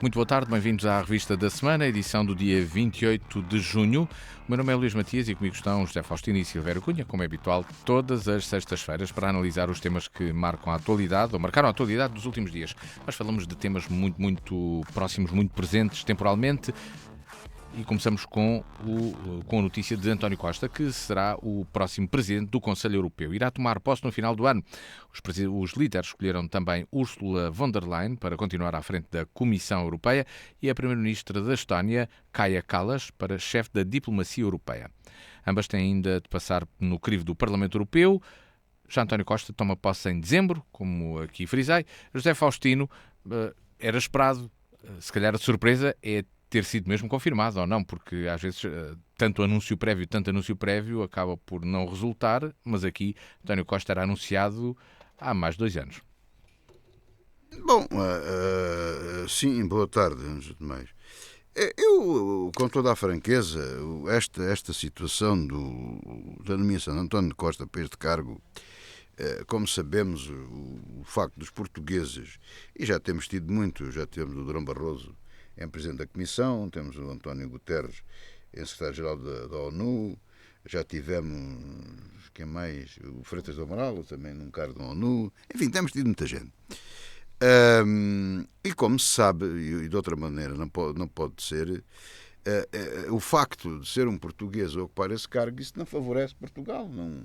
Muito boa tarde, bem-vindos à Revista da Semana, edição do dia 28 de junho. O meu nome é Luís Matias e comigo estão José Faustino e Silvério Cunha, como é habitual, todas as sextas-feiras para analisar os temas que marcam a atualidade, ou marcaram a atualidade dos últimos dias. Nós falamos de temas muito próximos, muito presentes temporalmente. E começamos com a notícia de António Costa, que será o próximo presidente do Conselho Europeu. Irá tomar posse no final do ano. Os líderes escolheram também Ursula von der Leyen para continuar à frente da Comissão Europeia e a primeira-ministra da Estónia, Kaja Kallas, para chefe da diplomacia europeia. Ambas têm ainda de passar no crivo do Parlamento Europeu. Já António Costa toma posse em dezembro, como aqui frisei. José Faustino, era esperado, se calhar a surpresa é ter sido mesmo confirmado ou não, porque às vezes tanto anúncio prévio acaba por não resultar, mas aqui António Costa era anunciado há mais de 2 anos. Bom, sim, boa tarde, antes de mais. Eu, com toda a franqueza, esta situação da nomeação de António Costa para este cargo, como sabemos, o facto dos portugueses, e já temos tido muito, já temos o Durão Barroso em Presidente da Comissão, temos o António Guterres em Secretário-Geral da ONU, já tivemos, quem mais? O Freitas do Amaral, também num cargo da ONU, enfim, temos tido muita gente. E como se sabe, e de outra maneira não pode ser, o facto de ser um português a ocupar esse cargo, isso não favorece Portugal. Não.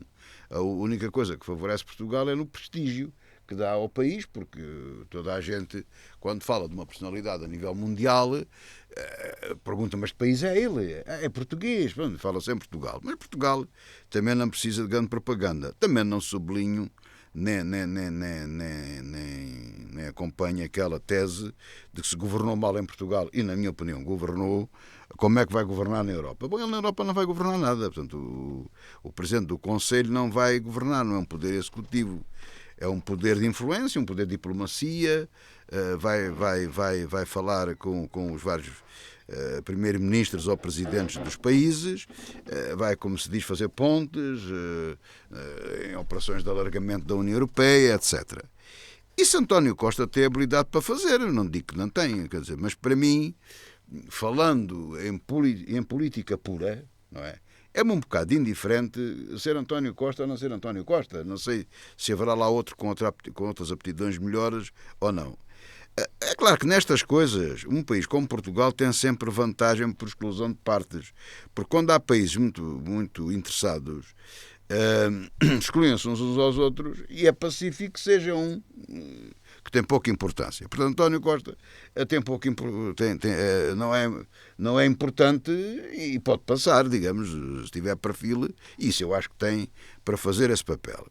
A única coisa que favorece Portugal é no prestígio que dá ao país, porque toda a gente, quando fala de uma personalidade a nível mundial, pergunta, mas que país é ele? É português. Fala-se em Portugal. Mas Portugal também não precisa de grande propaganda. Também não sublinho, nem acompanho aquela tese de que se governou mal em Portugal, e na minha opinião governou, como é que vai governar na Europa? Bom, ele na Europa não vai governar nada. Portanto, o Presidente do Conselho não vai governar, não é um poder executivo. É um poder de influência, um poder de diplomacia, vai falar com os vários primeiros-ministros ou presidentes dos países, vai, como se diz, fazer pontes em operações de alargamento da União Europeia, etc. Isso António Costa tem habilidade para fazer, eu não digo que não tenha, quer dizer, mas para mim, falando em política pura, não é? É-me um bocado indiferente ser António Costa ou não ser António Costa. Não sei se haverá lá outro com outras aptidões melhores ou não. É claro que nestas coisas, um país como Portugal tem sempre vantagem por exclusão de partes. Porque quando há países muito interessados, excluem-se uns aos outros e é pacífico que seja um que tem pouca importância. Portanto, António Costa tem não é importante e pode passar, digamos, se tiver perfil, isso eu acho que tem para fazer esse papel.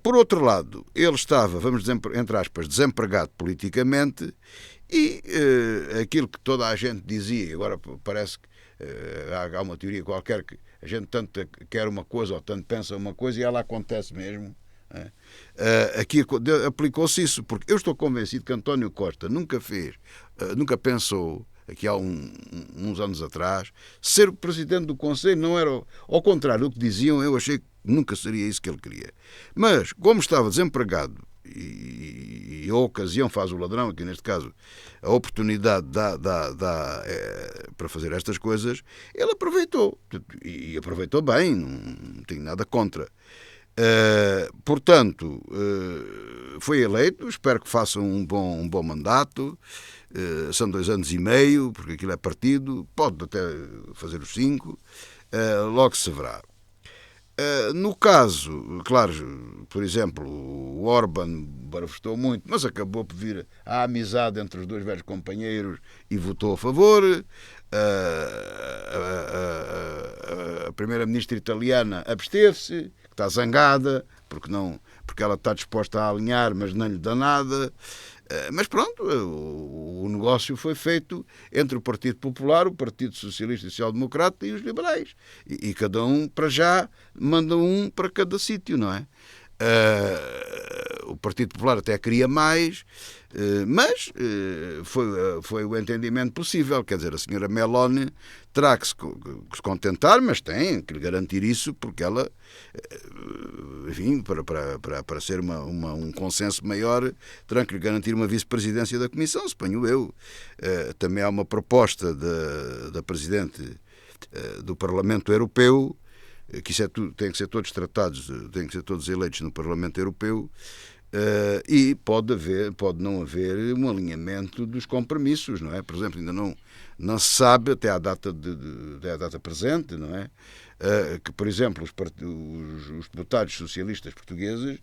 Por outro lado, ele estava, vamos dizer, entre aspas, desempregado politicamente e aquilo que toda a gente dizia, agora parece que há uma teoria qualquer que a gente tanto quer uma coisa ou tanto pensa uma coisa e ela acontece mesmo. Aqui aplicou-se isso, porque eu estou convencido que António Costa nunca pensou, aqui há uns anos atrás, ser o presidente do Conselho. Não era, ao contrário do que diziam, eu achei que nunca seria isso que ele queria. Mas, como estava desempregado e a ocasião faz o ladrão, aqui neste caso a oportunidade dá para fazer estas coisas, ele aproveitou, e aproveitou bem, não tenho nada contra. Portanto, foi eleito, espero que faça um bom mandato. São 2 anos e meio, porque aquilo é partido, pode até fazer os 5, logo se verá. No caso, claro, por exemplo, o Orban barafustou muito, mas acabou por vir a amizade entre os 2 velhos companheiros e votou a favor. A primeira-ministra italiana absteve-se, está zangada, porque ela está disposta a alinhar, mas não lhe dá nada. Mas pronto, o negócio foi feito entre o Partido Popular, o Partido Socialista e Social Democrata e os liberais. E cada um, para já, manda um para cada sítio, não é? O Partido Popular até queria mais, mas foi o entendimento possível. Quer dizer, a senhora Meloni terá que se contentar, mas tem que lhe garantir isso, porque ela, enfim, para ser um consenso maior, terá que lhe garantir uma vice-presidência da Comissão, suponho eu. Também há uma proposta da Presidente do Parlamento Europeu, que isso tem que ser todos tratados, têm que ser todos eleitos no Parlamento Europeu, e pode não haver um alinhamento dos compromissos, não é? Por exemplo, ainda não se sabe, até à data presente, não é? Que, por exemplo, os deputados socialistas portugueses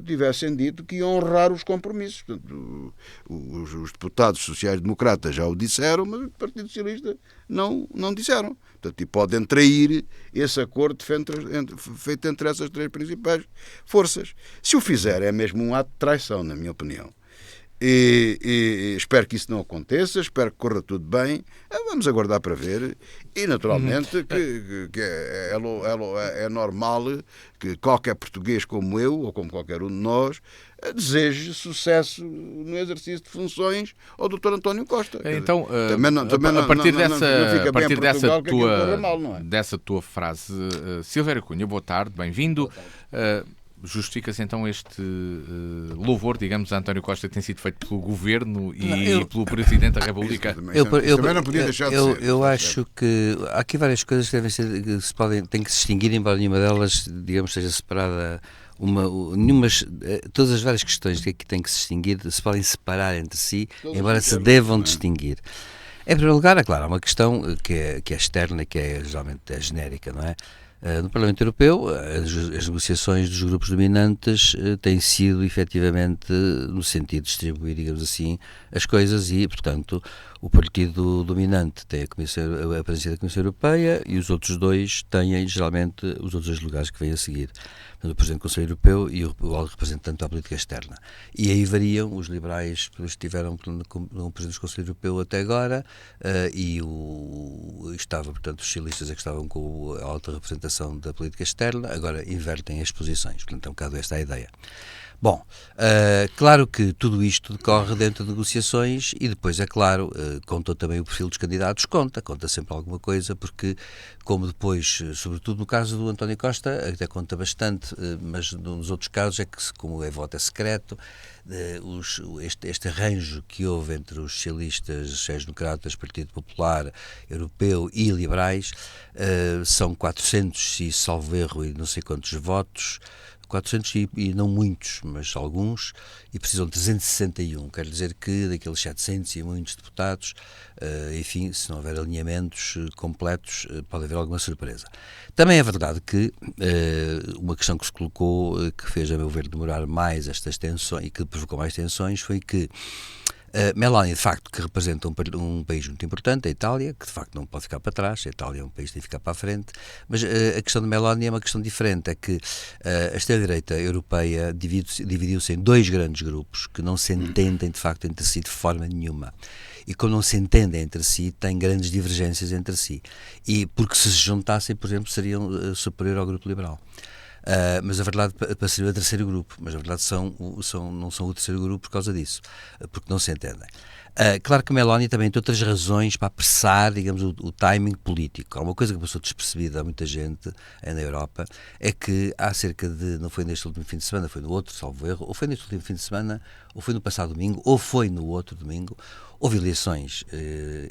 tivessem dito que iam honrar os compromissos. Portanto, os deputados sociais-democratas já o disseram, mas o Partido Socialista não disseram. Portanto, e podem trair esse acordo feito entre essas três principais forças. Se o fizer, é mesmo um ato de traição, na minha opinião. E espero que isso não aconteça, espero que corra tudo bem. Vamos aguardar para ver. E, naturalmente, que é normal que qualquer português como eu, ou como qualquer um de nós, deseje sucesso no exercício de funções ao Dr. António Costa. Então, a partir dessa tua frase, Silvério Cunha, boa tarde, bem-vindo. Justifica-se então este louvor, digamos, a António Costa, que tem sido feito pelo Governo e pelo Presidente da República? Também não podia deixar de ser. Eu acho que há aqui várias coisas que têm que se distinguir, embora nenhuma delas, digamos, seja separada. Todas as várias questões que aqui têm que se distinguir se podem separar entre si, embora se devam distinguir. Em primeiro lugar, é claro, há uma questão que é externa, que é geralmente genérica, não é? No Parlamento Europeu, as negociações dos grupos dominantes têm sido, efetivamente, no sentido de distribuir, digamos assim, as coisas e, portanto, o partido dominante tem a presidência da Comissão Europeia e os outros dois têm, geralmente, os outros dois lugares que vêm a seguir. O Presidente do Conselho Europeu e o alto representante da política externa. E aí variam, os liberais estiveram no Presidente do Conselho Europeu até agora portanto, os socialistas é que estavam com a alta representação da política externa, agora invertem as posições, portanto é um bocado esta a ideia. Bom, claro que tudo isto decorre dentro de negociações e depois, é claro, conta também o perfil dos candidatos, conta sempre alguma coisa, porque como depois, sobretudo no caso do António Costa, até conta bastante, mas nos outros casos é que, como o voto é secreto, este arranjo que houve entre os socialistas, sociais-democratas, Partido Popular Europeu e liberais, são 400 e salvo erro e não sei quantos votos, 400 e não muitos, mas alguns, e precisam de 361. Quer dizer que daqueles 700 e muitos deputados, enfim, se não houver alinhamentos completos, pode haver alguma surpresa. Também é verdade que uma questão que se colocou, que fez, a meu ver, demorar mais estas tensões e que provocou mais tensões, foi que Meloni, de facto, que representa um país muito importante, a Itália, que de facto não pode ficar para trás, a Itália é um país que tem que ficar para a frente, mas a questão de Meloni é uma questão diferente, é que a extrema-direita europeia dividiu-se em dois grandes grupos que não se entendem de facto entre si de forma nenhuma. E como não se entendem entre si, têm grandes divergências entre si. E porque se juntassem, por exemplo, seriam superior ao grupo liberal. Mas a verdade passariam a terceiro grupo, mas a verdade não são o terceiro grupo por causa disso, porque não se entendem. Claro que Meloni também tem outras razões para apressar, digamos, o timing político. Há uma coisa que passou despercebida a muita gente na Europa, é que há cerca de, não foi neste último fim de semana, foi no outro, salvo erro, ou foi neste último fim de semana, ou foi no passado domingo, ou foi no outro domingo, houve eleições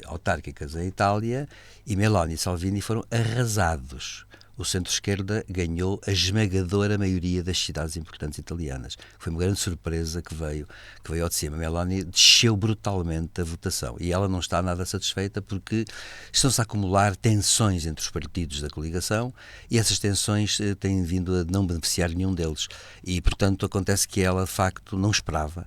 autárquicas em Itália e Meloni e Salvini foram arrasados. O centro-esquerda ganhou a esmagadora maioria das cidades importantes italianas. Foi uma grande surpresa que veio ao de cima. Meloni desceu brutalmente a votação e ela não está nada satisfeita porque estão-se a acumular tensões entre os partidos da coligação e essas tensões têm vindo a não beneficiar nenhum deles. E, portanto, acontece que ela, de facto, não esperava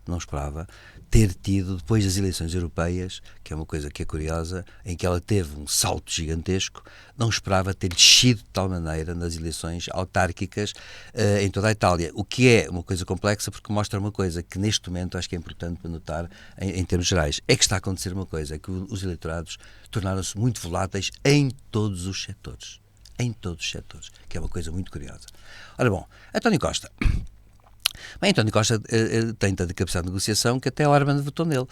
ter tido, depois das eleições europeias, que é uma coisa que é curiosa, em que ela teve um salto gigantesco, não esperava ter descido de tal maneira nas eleições autárquicas em toda a Itália, o que é uma coisa complexa porque mostra uma coisa que neste momento acho que é importante para notar em termos gerais, é que está a acontecer uma coisa, é que os eleitorados tornaram-se muito voláteis em todos os setores. em todos os setores, que é uma coisa muito curiosa. Ora bom, António Costa. Bem, António Costa tem tanta capacidade de negociação que até Orbán votou nele.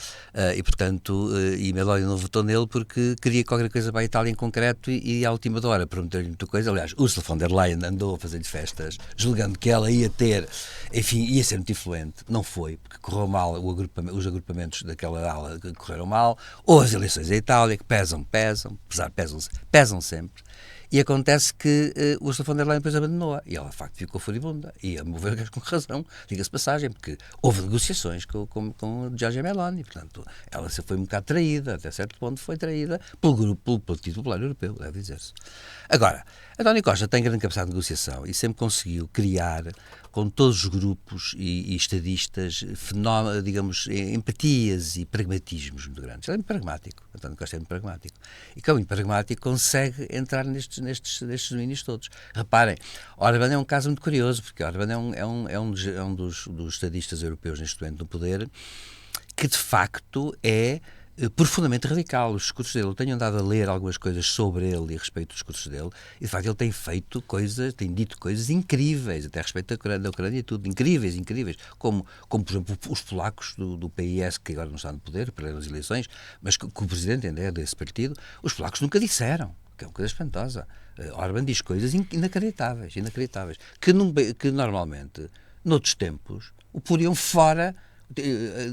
E, portanto, e Meloni não votou nele porque queria qualquer coisa para a Itália em concreto e à última hora prometeu-lhe muita coisa. Aliás, Ursula von der Leyen andou a fazer-lhe festas, julgando que ela ia ter, enfim, ia ser muito influente. Não foi, porque correu mal, os agrupamentos daquela ala correram mal, ou as eleições da Itália, que pesam, pesam sempre. E acontece que Ursula von der Leyen depois abandonou-a. E ela, de facto, ficou furibunda. E, a meu ver, com razão, diga-se passagem, porque houve negociações com Giorgia Meloni. Portanto, ela se foi um bocado traída, até certo ponto foi traída pelo Partido Popular Europeu, deve dizer-se. Agora, António Costa tem grande capacidade de negociação e sempre conseguiu criar, com todos os grupos e estadistas, digamos, empatias e pragmatismos muito grandes. Ele é muito pragmático. António Costa é muito pragmático. E como é muito pragmático, consegue entrar nestes domínios todos. Reparem, Orbán é um caso muito curioso, porque Orbán é um dos estadistas europeus neste momento no poder, que de facto é profundamente radical. Os discursos dele, eu tenho andado a ler algumas coisas sobre ele e a respeito dos discursos dele, e de facto ele tem feito coisas, tem dito coisas incríveis, até a respeito da Ucrânia e tudo, incríveis, como por exemplo os polacos do PIS, que agora não está no poder, perderam as eleições, mas que o presidente ainda é desse partido, os polacos nunca disseram, que é uma coisa espantosa. Orbán diz coisas inacreditáveis, que normalmente, noutros tempos, o poriam fora.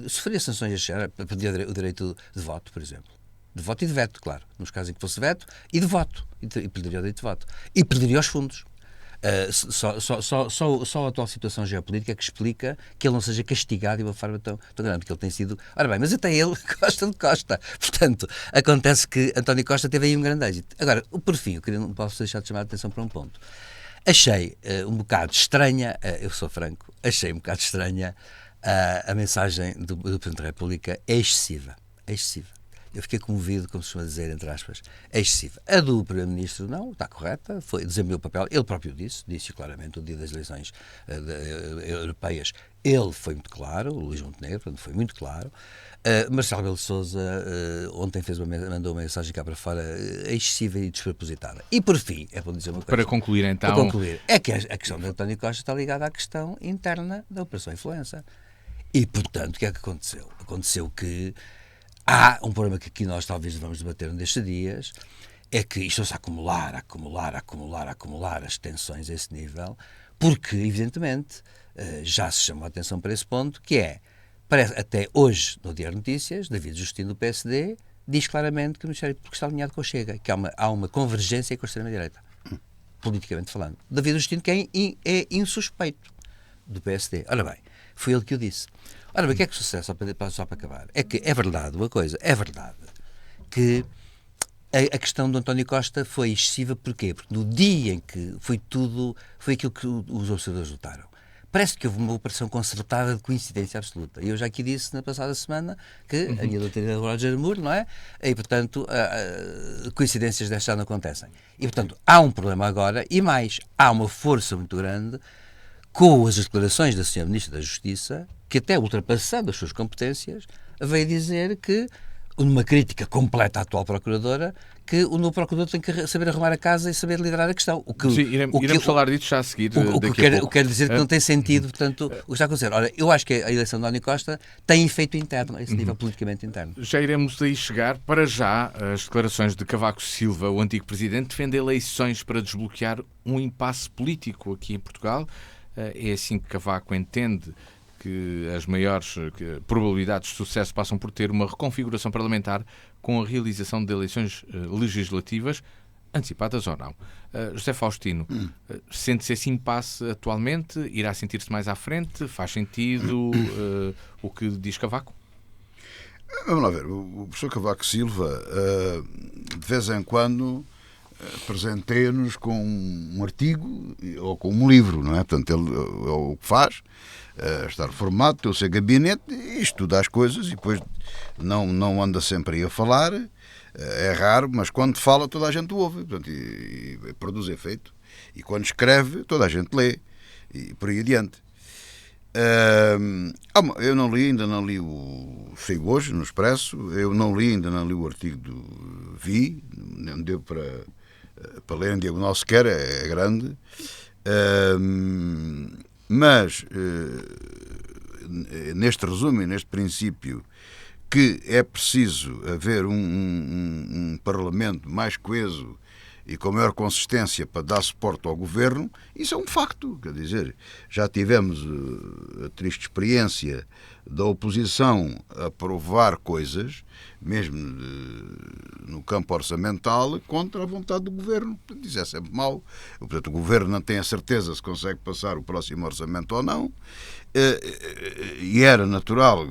Sofria sanções para pedir o direito de voto, por exemplo. De voto e de veto, claro. Nos casos em que fosse veto, e de voto. E perderia o direito de voto. E perderia os fundos. Só a atual situação geopolítica que explica que ele não seja castigado de uma forma tão grande, porque ele tem sido... Ora bem, mas até ele gosta de Costa. Portanto, acontece que António Costa teve aí um grande êxito. Agora, por fim, não posso deixar de chamar a atenção para um ponto. Achei um bocado estranha, eu sou franco, achei um bocado estranha a mensagem do Presidente da República é excessiva. Eu fiquei comovido, como se costuma dizer, entre aspas, é excessiva. A do Primeiro-Ministro não, está correta, desempenhou o papel, ele próprio disse claramente, o dia das eleições europeias, ele foi muito claro, o Luís Montenegro, portanto, foi muito claro. Marcelo Rebelo de Sousa ontem mandou uma mensagem cá para fora excessiva e despropositada. E por fim, é para dizer uma coisa. Para concluir, então. Para concluir, é que a questão de António Costa está ligada à questão interna da Operação Influenza. E, portanto, o que é que aconteceu? Aconteceu que há um problema que aqui nós talvez vamos debater nestes dias, é que isto está a acumular as tensões a esse nível, porque, evidentemente, já se chamou a atenção para esse ponto, que é, parece, até hoje, no Diário de Notícias, David Justino, do PSD, diz claramente que o Ministério Público está alinhado com o Chega, que há uma convergência com a extrema-direita, politicamente falando. David Justino, que é insuspeito do PSD. Ora bem, foi ele que o disse. Ora bem, o que é que sucede, só para acabar? É que é verdade que a questão do António Costa foi excessiva. Porquê? Porque no dia em que foi aquilo que os observadores notaram. Parece que houve uma operação concertada de coincidência absoluta. E eu já aqui disse na passada semana que a minha doutrina do Roger Moore, não é? E, portanto, coincidências destas já não acontecem. E, portanto, há um problema agora e mais, há uma força muito grande com as declarações da Sra. Ministra da Justiça, que até ultrapassando as suas competências, veio dizer que, numa crítica completa à atual Procuradora, que o novo Procurador tem que saber arrumar a casa e saber liderar a questão. Iremos falar disso já a seguir. O que quer dizer que não tem sentido, portanto, o que está a acontecer. Ora, eu acho que a eleição de António Costa tem efeito interno, a esse nível politicamente interno. Já iremos aí chegar. Para já, as declarações de Cavaco Silva, o antigo presidente, defende eleições para desbloquear um impasse político aqui em Portugal. É assim que Cavaco entende que as maiores probabilidades de sucesso passam por ter uma reconfiguração parlamentar com a realização de eleições legislativas, antecipadas ou não. José Faustino, sente-se esse impasse atualmente? Irá sentir-se mais à frente? Faz sentido o que diz Cavaco? Vamos lá ver. O professor Cavaco Silva, de vez em quando, presenteia-nos com um artigo ou com um livro, não é? Portanto, ele o que faz, está reformado, tem o seu gabinete e estuda as coisas e depois não anda sempre aí a falar, é raro, mas quando fala toda a gente o ouve, portanto, e produz efeito. E quando escreve, toda a gente lê e por aí adiante. Eu ainda não li saiu hoje no Expresso, ainda não li o artigo do Vi, não deu para para ler em diagonal sequer, é grande. Mas neste resumo e neste princípio que é preciso haver um Parlamento mais coeso e com maior consistência para dar suporte ao governo, isso é um facto. Quer dizer, já tivemos a triste experiência da oposição a aprovar coisas, mesmo no campo orçamental, contra a vontade do governo. Portanto, isso é sempre mau. Portanto, o governo não tem a certeza se consegue passar o próximo orçamento ou não. E era natural,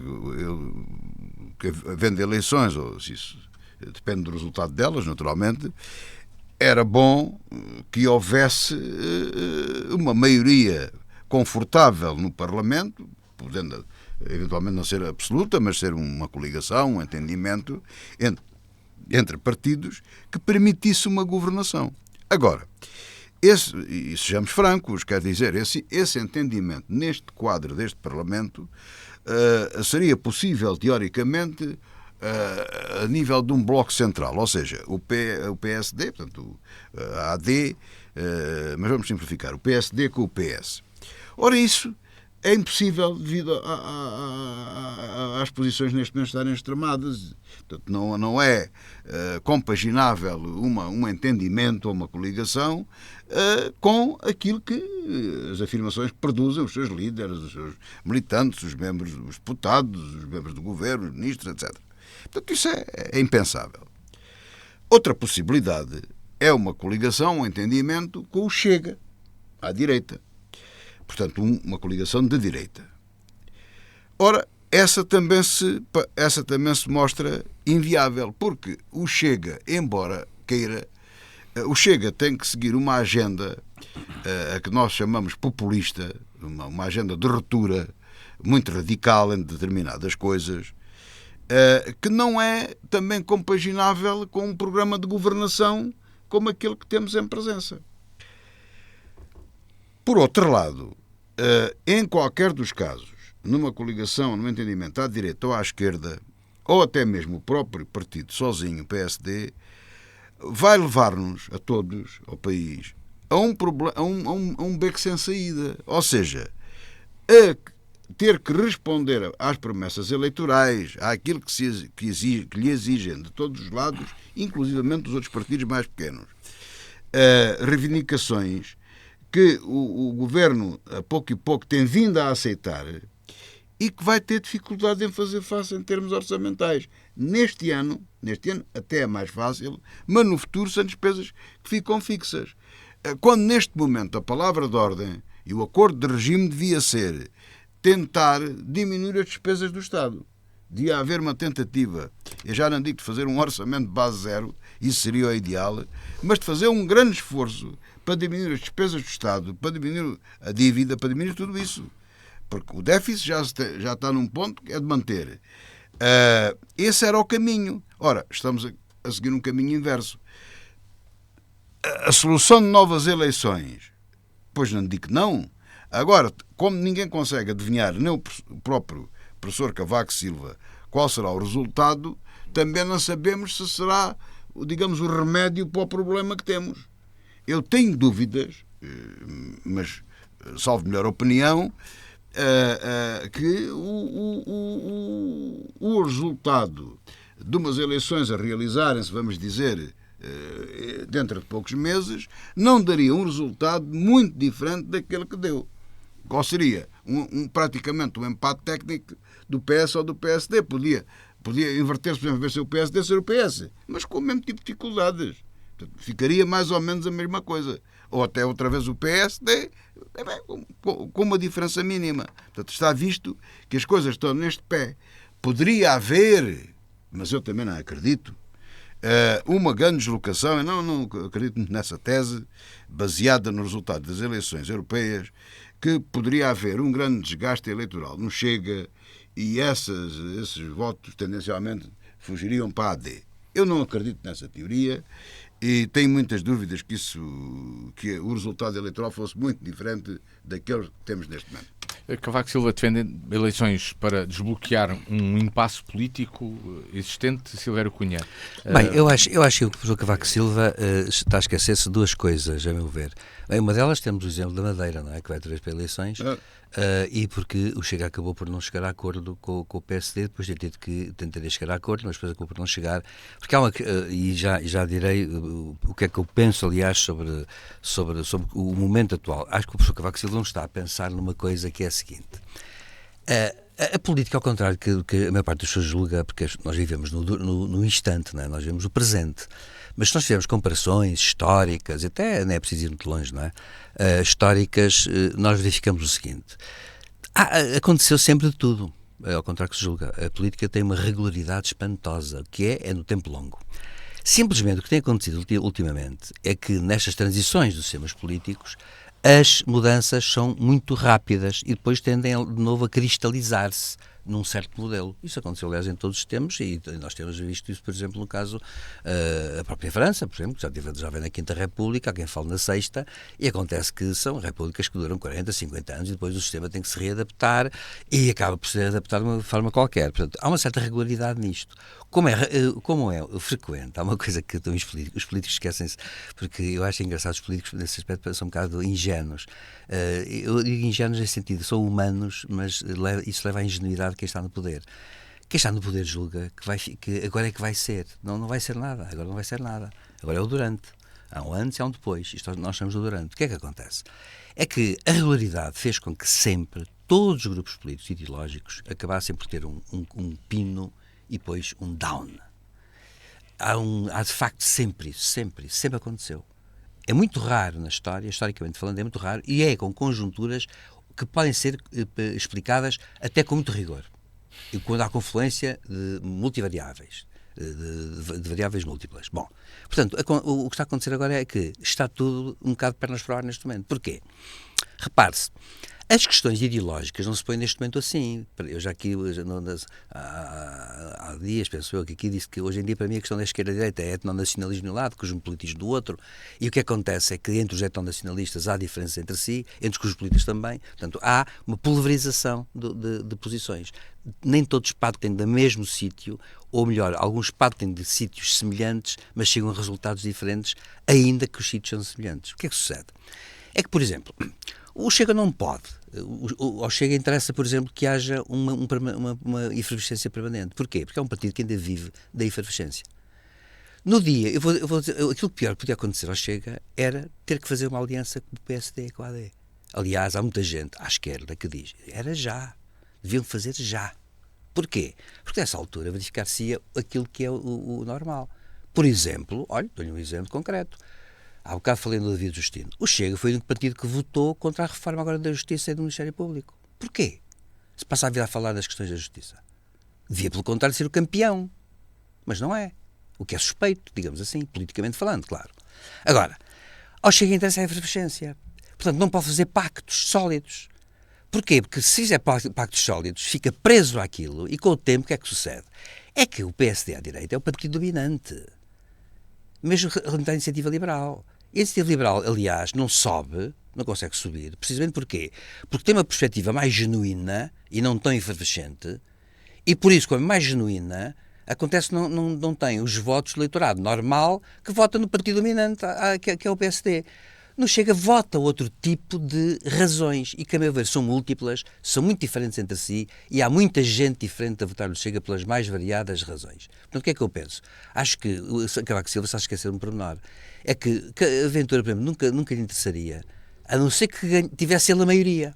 havendo eleições, ou se isso depende do resultado delas, naturalmente, era bom que houvesse uma maioria confortável no Parlamento, podendo eventualmente não ser absoluta, mas ser uma coligação, um entendimento entre partidos que permitisse uma governação. Agora, e sejamos francos, quer dizer, esse entendimento neste quadro deste Parlamento seria possível, teoricamente, a nível de um bloco central, ou seja, o PSD, portanto, a AD, mas vamos simplificar, o PSD com o PS. Ora, isso é impossível devido às posições neste momento estarem extremadas. Portanto, não é compaginável um entendimento ou uma coligação com aquilo que as afirmações que produzem os seus líderes, os seus militantes, os membros, os deputados, os membros do governo, os ministros, etc. Portanto, isso é impensável. Outra possibilidade é uma coligação, um entendimento com o Chega, à direita. Portanto, uma coligação de direita. Ora, essa também se mostra inviável, porque o Chega, embora queira, o Chega tem que seguir uma agenda a que nós chamamos populista, uma agenda de ruptura muito radical em determinadas coisas, que não é também compaginável com um programa de governação como aquele que temos em presença. Por outro lado, em qualquer dos casos, numa coligação, num entendimento à direita ou à esquerda, ou até mesmo o próprio partido sozinho, o PSD, vai levar-nos a todos, ao país, a um beco sem saída. Ou seja, a ter que responder às promessas eleitorais, àquilo que lhe exigem de todos os lados, inclusivamente dos outros partidos mais pequenos. Reivindicações que o governo, a pouco e pouco, tem vindo a aceitar e que vai ter dificuldade em fazer face em termos orçamentais. Neste ano até é mais fácil, mas no futuro são despesas que ficam fixas. Quando neste momento a palavra de ordem e o acordo de regime devia ser tentar diminuir as despesas do Estado. Devia haver uma tentativa, eu já não digo de fazer um orçamento de base zero, isso seria o ideal, mas de fazer um grande esforço para diminuir as despesas do Estado, para diminuir a dívida, para diminuir tudo isso. Porque o déficit já está num ponto que é de manter. Esse era o caminho. Ora, estamos a seguir um caminho inverso. A solução de novas eleições, pois não digo que não. Agora, como ninguém consegue adivinhar, nem o próprio professor Cavaco Silva, qual será o resultado, também não sabemos se será, digamos, o remédio para o problema que temos. Eu tenho dúvidas, mas, salvo melhor opinião, que o resultado de umas eleições a realizarem-se, vamos dizer, dentro de poucos meses, não daria um resultado muito diferente daquele que deu. Qual seria? Praticamente um empate técnico do PS ou do PSD. Podia inverter-se, por exemplo, ser o PSD ser o PS, mas com o mesmo tipo de dificuldades. Portanto, ficaria mais ou menos a mesma coisa. Ou até outra vez o PSD, com uma diferença mínima. Portanto, está visto que as coisas estão neste pé. Poderia haver, mas eu também não acredito, uma grande deslocação, eu não acredito nessa tese, baseada no resultado das eleições europeias, que poderia haver um grande desgaste eleitoral no Chega e esses votos tendencialmente fugiriam para a AD. Eu não acredito nessa teoria e tenho muitas dúvidas que o resultado eleitoral fosse muito diferente daquele que temos neste momento. Cavaco Silva defende eleições para desbloquear um impasse político existente, Silvério Cunha. Bem, eu acho que o professor Cavaco Silva está a esquecer-se de duas coisas, a meu ver. Bem, uma delas temos o exemplo da Madeira, não é? Que vai ter para eleições, e porque o Chega acabou por não chegar a acordo com o PSD, depois de ter tido que tentar chegar a acordo, mas depois acabou por não chegar. Porque há e já direi o que é que eu penso, aliás, sobre o momento atual. Acho que o professor Cavaco Silva não está a pensar numa coisa que é a seguinte. A política, ao contrário que a maior parte das pessoas julga, porque nós vivemos no instante, não é? Nós vivemos o presente. Mas se nós fizermos comparações históricas, até não é preciso ir muito longe, não é? Históricas, nós verificamos o seguinte. Aconteceu sempre de tudo, ao contrário que se julga. A política tem uma regularidade espantosa, que é no tempo longo. Simplesmente o que tem acontecido ultimamente é que nestas transições dos sistemas políticos as mudanças são muito rápidas e depois tendem de novo a cristalizar-se num certo modelo. Isso aconteceu, aliás, em todos os tempos e nós temos visto isso, por exemplo, no caso a própria França, por exemplo, que já vem na Quinta República, há quem fale na Sexta, e acontece que são repúblicas que duram 40, 50 anos e depois o sistema tem que se readaptar e acaba por se readaptar de uma forma qualquer. Portanto, há uma certa regularidade nisto. Como é frequente, há uma coisa que os políticos esquecem-se, porque eu acho engraçado os políticos nesse aspecto são um bocado ingênuos. Eu digo ingênuos nesse sentido, são humanos, mas isso leva à ingenuidade de quem está no poder. Quem está no poder julga que agora é que vai ser. Não vai ser nada, agora não vai ser nada. Agora é o durante. Há um antes e há um depois. Isto nós chamamos do durante. O que é que acontece? É que a regularidade fez com que sempre todos os grupos políticos ideológicos acabassem por ter um pino e depois um down. Há de facto sempre isso, sempre aconteceu. É muito raro na história, historicamente falando, é muito raro, e é com conjunturas que podem ser explicadas até com muito rigor. E quando há confluência de multivariáveis, de variáveis múltiplas. Bom, portanto, o que está a acontecer agora é que está tudo um bocado de pernas para o ar neste momento. Porquê? Repare-se, as questões ideológicas não se põem neste momento assim. Eu já aqui, há dias, penso eu, que aqui disse que hoje em dia para mim a questão da esquerda-direita é etnonacionalismo de um lado, cosmopolitismo do outro, e o que acontece é que entre os etnonacionalistas há diferenças entre si, entre os cosmopolitas também, portanto há uma pulverização de posições. Nem todos partem do mesmo sítio, ou melhor, alguns partem de sítios semelhantes, mas chegam a resultados diferentes, ainda que os sítios são semelhantes. O que é que sucede? É que, por exemplo, o Chega não pode. Ao Chega interessa, por exemplo, que haja uma efervescência permanente. Porquê? Porque é um partido que ainda vive da efervescência. No dia, eu vou dizer, aquilo pior que podia acontecer ao Chega era ter que fazer uma aliança com o PSD e com a AD. Aliás, há muita gente à esquerda que diz, era já. Deviam fazer já. Porquê? Porque nessa altura verificar-se-ia aquilo que é o normal. Por exemplo, olha, dou-lhe um exemplo concreto. Há bocado falei do David Justino. O Chega foi o único partido que votou contra a reforma agora da Justiça e do Ministério Público. Porquê? Se passa a vida a falar das questões da Justiça. Devia, pelo contrário, ser o campeão. Mas não é. O que é suspeito, digamos assim, politicamente falando, claro. Agora, ao Chega interessa a efervescência. Portanto, não pode fazer pactos sólidos. Porquê? Porque se fizer pactos sólidos, fica preso àquilo e com o tempo o que é que sucede? É que o PSD à direita é o partido dominante. Mesmo relativamente à iniciativa liberal. A iniciativa liberal, aliás, não sobe, não consegue subir, precisamente porquê? Porque tem uma perspectiva mais genuína e não tão efervescente, e por isso, como é mais genuína, acontece que não tem os votos do eleitorado normal que vota no partido dominante, que é o PSD. No Chega vota outro tipo de razões e que, a meu ver, são múltiplas, são muito diferentes entre si e há muita gente diferente a votar no Chega pelas mais variadas razões. Portanto, o que é que eu penso? Acho que o Cavaco Silva está a esquecer um pormenor. É que a Ventura, por exemplo, nunca lhe interessaria, a não ser que tivesse ele a maioria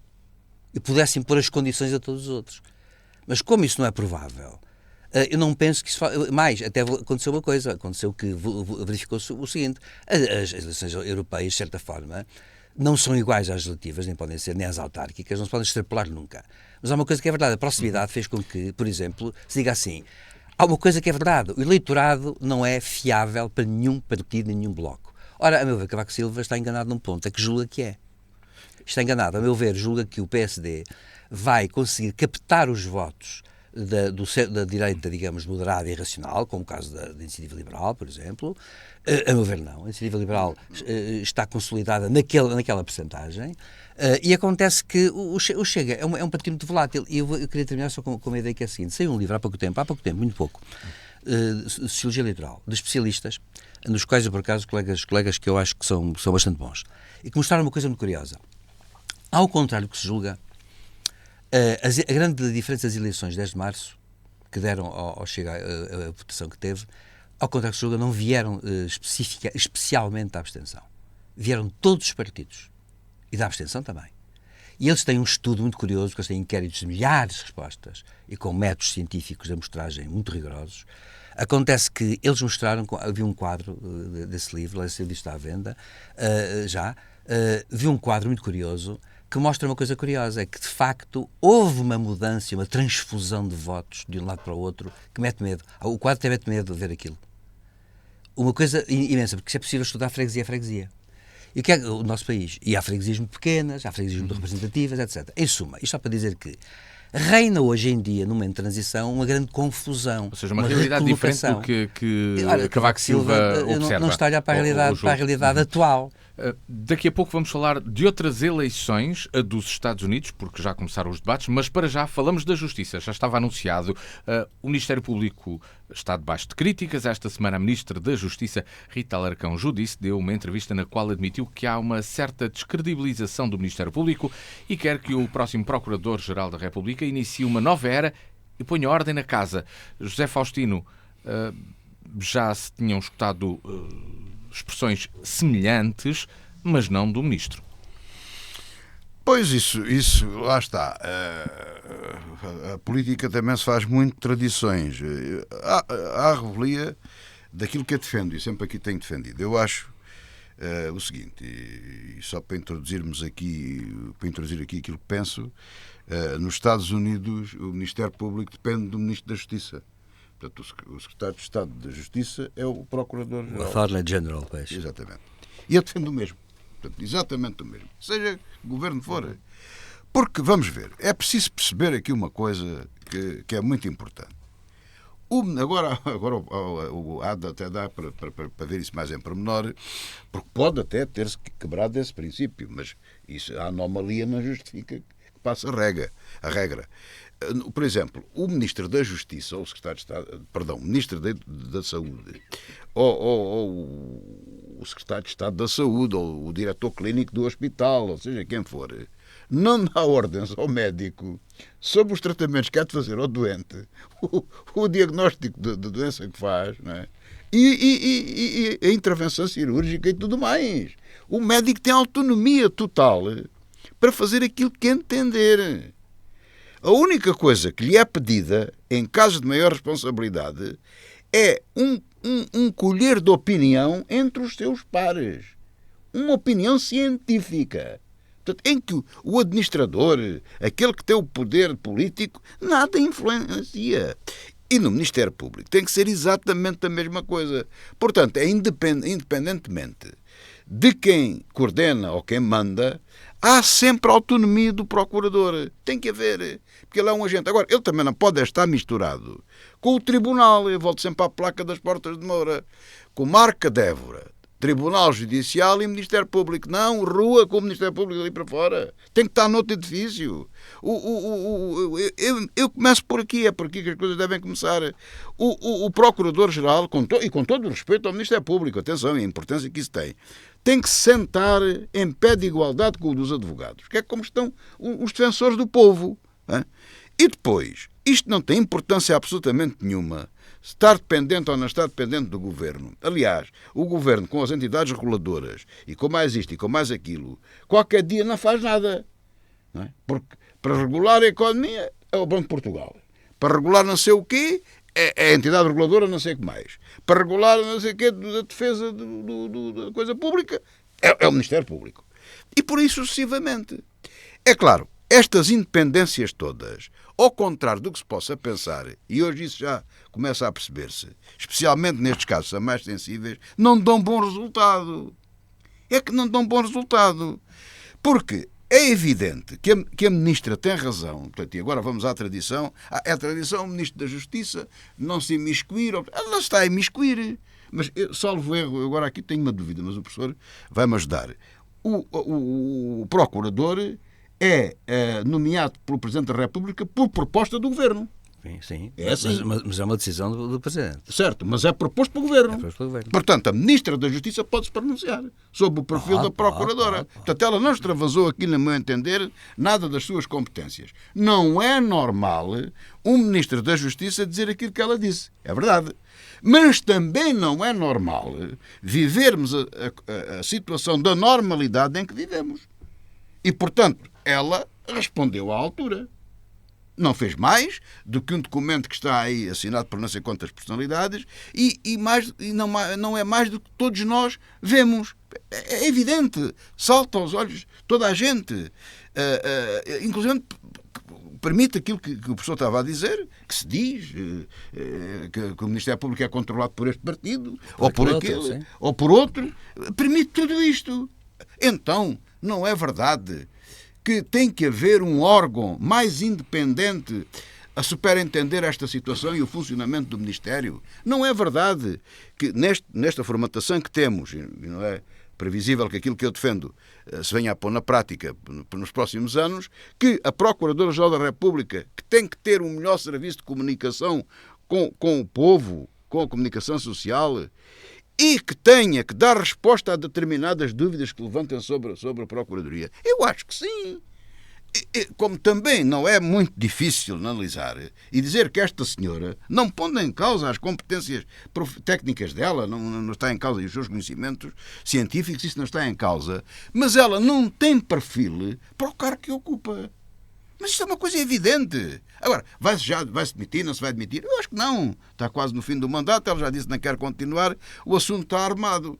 e pudesse impor as condições a todos os outros. Mas como isso não é provável, eu não penso que isso... Mais, até aconteceu uma coisa. Aconteceu que verificou-se o seguinte. As eleições europeias, de certa forma, não são iguais às legislativas, nem podem ser, nem às autárquicas, não se podem extrapolar nunca. Mas há uma coisa que é verdade. A proximidade fez com que, por exemplo, se diga assim, há uma coisa que é verdade. O eleitorado não é fiável para nenhum partido, nenhum bloco. Ora, a meu ver, Cavaco Silva está enganado num ponto. É que julga que é. Está enganado. A meu ver, julga que o PSD vai conseguir captar os votos da direita, digamos, moderada e racional, como o caso da Iniciativa Liberal, por exemplo. A meu ver, não. A Iniciativa Liberal está consolidada naquela percentagem. E acontece que o Chega é um partido muito volátil. E eu queria terminar só com uma ideia que é a seguinte. Saiu um livro há pouco tempo, muito pouco, de Sociologia Eleitoral, de especialistas, nos quais eu, por acaso, colegas que eu acho que são bastante bons, e que mostraram uma coisa muito curiosa. Ao contrário do que se julga, a grande diferença das eleições de 10 de março, que deram ao Chega a votação que teve, ao contrário do que se julga, não vieram especialmente da abstenção. Vieram todos os partidos. E da abstenção também. E eles têm um estudo muito curioso, porque eles têm inquéritos de milhares de respostas e com métodos científicos de amostragem muito rigorosos. Acontece que eles mostraram, havia um quadro desse livro, esse livro está à venda, vi um quadro muito curioso que mostra uma coisa curiosa, é que de facto houve uma mudança, uma transfusão de votos de um lado para o outro que mete medo. O quadro até mete medo de ver aquilo. Uma coisa imensa, porque isso é possível estudar freguesia a freguesia. E o que é o nosso país? E há freguesias muito pequenas, há freguesias muito representativas, etc. Em suma, isto só para dizer que reina hoje em dia, num momento de transição, uma grande confusão. Ou seja, uma realidade diferente do que Cavaco Silva observa. Não está a olhar para a realidade atual. Daqui a pouco vamos falar de outras eleições, a dos Estados Unidos, porque já começaram os debates, mas para já falamos da Justiça. Já estava anunciado, o Ministério Público está debaixo de críticas. Esta semana a Ministra da Justiça, Rita Alarcão Judice, deu uma entrevista na qual admitiu que há uma certa descredibilização do Ministério Público e quer que o próximo Procurador-Geral da República inicie uma nova era e ponha ordem na casa. José Faustino, já se tinham escutado expressões semelhantes, mas não do Ministro. Pois isso lá está. A política também se faz muito de tradições. Há a revelia daquilo que eu defendo, e sempre aqui tenho defendido. Eu acho o seguinte, e só para introduzir aqui aquilo que penso, nos Estados Unidos o Ministério Público depende do Ministro da Justiça. Portanto, o Secretário de Estado da Justiça é o Procurador-Geral. O Attorney General, pois. Exatamente. E eu defendo o mesmo. Portanto, exatamente o mesmo. Seja o governo for. Porque, vamos ver, é preciso perceber aqui uma coisa que é muito importante. Agora até dá para ver isso mais em pormenor, porque pode até ter-se quebrado esse princípio, mas isso, a anomalia não justifica que passe a regra. Por exemplo, o Ministro da Justiça, ou o Secretário de Estado, o Ministro da Saúde, ou o Secretário de Estado da Saúde, ou o Diretor Clínico do hospital, ou seja, quem for, não dá ordens ao médico sobre os tratamentos que há de fazer ao doente, o diagnóstico da doença que faz, não é? E a intervenção cirúrgica e tudo mais. O médico tem autonomia total para fazer aquilo que entender. A única coisa que lhe é pedida, em casos de maior responsabilidade, é um colher de opinião entre os seus pares. Uma opinião científica. Portanto, em que o administrador, aquele que tem o poder político, nada influencia. E no Ministério Público tem que ser exatamente a mesma coisa. Portanto, independentemente de quem coordena ou quem manda, há sempre a autonomia do procurador. Tem que haver, porque ele é um agente. Agora, ele também não pode estar misturado com o tribunal. Eu volto sempre à placa das Portas de Moura. Com Marca de Évora, Tribunal Judicial e Ministério Público. Não, rua com o Ministério Público ali para fora. Tem que estar noutro edifício. Eu começo por aqui, é por aqui que as coisas devem começar. O Procurador-Geral, e com todo o respeito ao Ministério Público, atenção, e a importância que isso tem que se sentar em pé de igualdade com o dos advogados, que é como estão os defensores do povo. Hein? E depois, isto não tem importância absolutamente nenhuma, estar dependente ou não estar dependente do Governo. Aliás, o Governo, com as entidades reguladoras, e com mais isto e com mais aquilo, qualquer dia não faz nada. Não é? Porque para regular a economia é o Banco de Portugal. Para regular não sei o quê, é a entidade reguladora não sei o que mais. Para regular não sei o quê da defesa da coisa pública, é o Ministério Público. E por aí sucessivamente. É claro, estas independências todas, ao contrário do que se possa pensar, e hoje isso já começa a perceber-se, especialmente nestes casos são mais sensíveis, não dão bom resultado. É que não dão bom resultado. Porque É evidente que a Ministra tem razão, portanto, e agora vamos à tradição. É a tradição, o Ministro da Justiça não se imiscuir. Ela está a imiscuir. Mas, salvo erro, agora aqui tenho uma dúvida, mas o professor vai-me ajudar. O Procurador é nomeado pelo Presidente da República por proposta do Governo. Sim. É assim. Mas é uma decisão do Presidente. Certo, mas é proposto pelo Governo. É proposto pelo Governo. Portanto, a Ministra da Justiça pode-se pronunciar sobre o perfil da Procuradora. Portanto, ela não extravasou aqui, no meu entender, nada das suas competências. Não é normal um Ministro da Justiça dizer aquilo que ela disse. É verdade. Mas também não é normal vivermos a situação da normalidade em que vivemos. E, portanto, ela respondeu à altura. Não fez mais do que um documento que está aí assinado por não sei quantas personalidades e não é mais do que todos nós vemos. É evidente, salta aos olhos toda a gente. Inclusive, permite aquilo que o professor estava a dizer, que se diz que o Ministério Público é controlado por este partido, ou por aquele, ou por outro. Permite tudo isto. Então, não é verdade que tem que haver um órgão mais independente a superintender esta situação e o funcionamento do Ministério? Não é verdade que nesta formatação que temos, e não é previsível que aquilo que eu defendo se venha a pôr na prática nos próximos anos, que a Procuradora-Geral da República, que tem que ter um melhor serviço de comunicação com o povo, com a comunicação social, e que tenha que dar resposta a determinadas dúvidas que levantem sobre a Procuradoria. Eu acho que sim. Como também não é muito difícil analisar e dizer que esta senhora, não pondo em causa as competências técnicas dela, não está em causa os seus conhecimentos científicos, isso não está em causa, mas ela não tem perfil para o cargo que ocupa. Mas isto é uma coisa evidente. Agora, vai-se demitir, não se vai demitir? Eu acho que não. Está quase no fim do mandato, ela já disse que não quer continuar, o assunto está armado.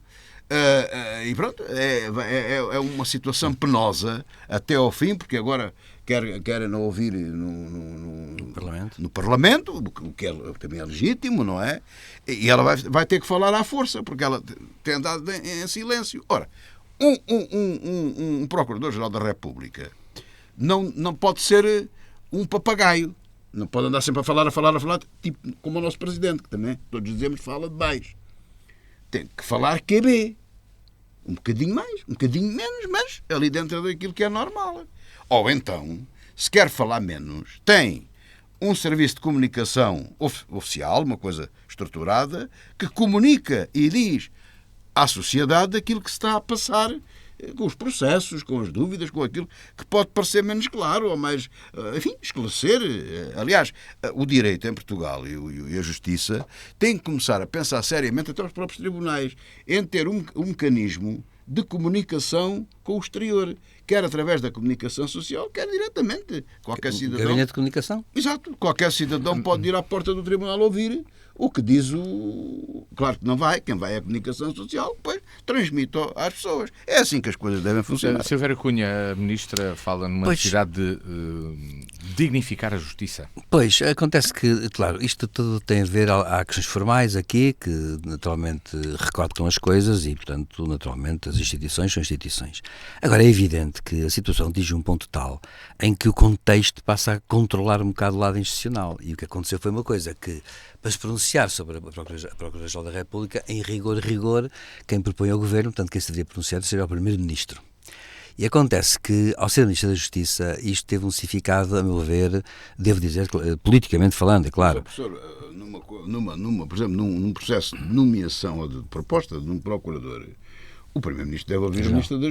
E pronto, é uma situação penosa até ao fim, porque agora querem não ouvir no Parlamento, o que também é legítimo, não é? E ela vai ter que falar à força, porque ela tem andado em silêncio. Ora, um Procurador-Geral da República não pode ser um papagaio. Não pode andar sempre a falar, tipo como o nosso Presidente, que também, todos dizemos, fala demais. Tem que falar QB. Um bocadinho mais, um bocadinho menos, mas ali dentro daquilo que é normal. Ou então, se quer falar menos, tem um serviço de comunicação oficial, uma coisa estruturada, que comunica e diz à sociedade aquilo que se está a passar com os processos, com as dúvidas, com aquilo que pode parecer menos claro, ou mais, enfim, esclarecer. Aliás, o direito em Portugal e a justiça têm que começar a pensar seriamente, até os próprios tribunais, em ter um mecanismo de comunicação com o exterior, quer através da comunicação social, quer diretamente. Qualquer cidadão... Gabinete de comunicação? Exato. Qualquer cidadão pode ir à porta do tribunal ouvir o que diz o... Claro que não vai, quem vai é a comunicação social, depois transmite às pessoas. É assim que as coisas devem funcionar. Silvério Cunha, a Ministra, fala numa necessidade de dignificar a justiça. Pois, acontece que, claro, isto tudo tem a ver, há questões formais aqui, que naturalmente recortam as coisas e, portanto, naturalmente as instituições são instituições. Agora, é evidente que a situação atinge um ponto tal em que o contexto passa a controlar um bocado o lado institucional. E o que aconteceu foi uma coisa que, para se pronunciar sobre a Procuradoria-Geral da República, em rigor, quem propõe ao Governo, portanto, quem se deveria pronunciar seria o Primeiro-Ministro. E acontece que, ao ser Ministro da Justiça, isto teve um significado, a meu ver, devo dizer, politicamente falando, é claro. Professor, por exemplo, num processo de nomeação ou de proposta de um procurador, o Primeiro-Ministro deve ouvir o Ministro da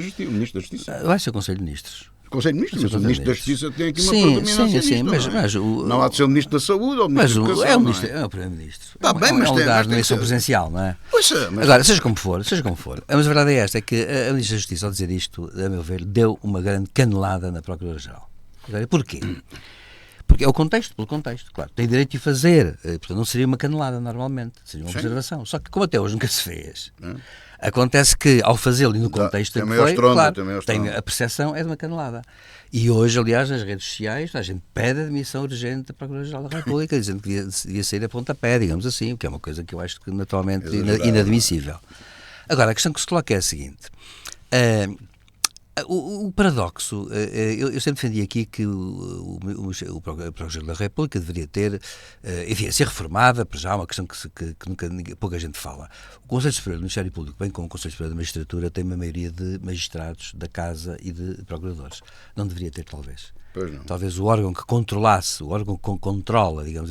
Justiça. Vai ser o Conselho de Ministros. Conselho de Ministros, mas o Ministro da Justiça tem aqui uma predominância nisto, não há de ser o Ministro da Saúde ou o Ministro da Educação. É o Primeiro-Ministro. Está bem, mas é um lugar de tem eleição presencial, não é? Mas... Agora, seja como for, mas a verdade é esta, é que a Ministra da Justiça, ao dizer isto, a meu ver, deu uma grande canelada na Procuradoria-Geral. Agora, porquê? Porque é o contexto, pelo contexto, claro. Tem direito de fazer, portanto não seria uma canelada normalmente, seria uma observação. Só que como até hoje nunca se fez, acontece que ao fazê-lo e no contexto em que foi, claro, a percepção é de uma canelada. E hoje, aliás, nas redes sociais, a gente pede a admissão urgente da Procuradoria-Geral da República, dizendo que devia sair a pontapé, digamos assim, o que é uma coisa que eu acho que naturalmente inadmissível. Agora, a questão que se coloca é a seguinte. O paradoxo, eu sempre defendi aqui que o Procurador da República deveria ter, enfim, a ser reformada, para já é uma questão que pouca gente fala. O Conselho Superior do Ministério Público, bem como o Conselho Superior da Magistratura, tem uma maioria de magistrados da Casa e de procuradores. Não deveria ter, talvez. Talvez o órgão que controlasse, o órgão que controla, digamos,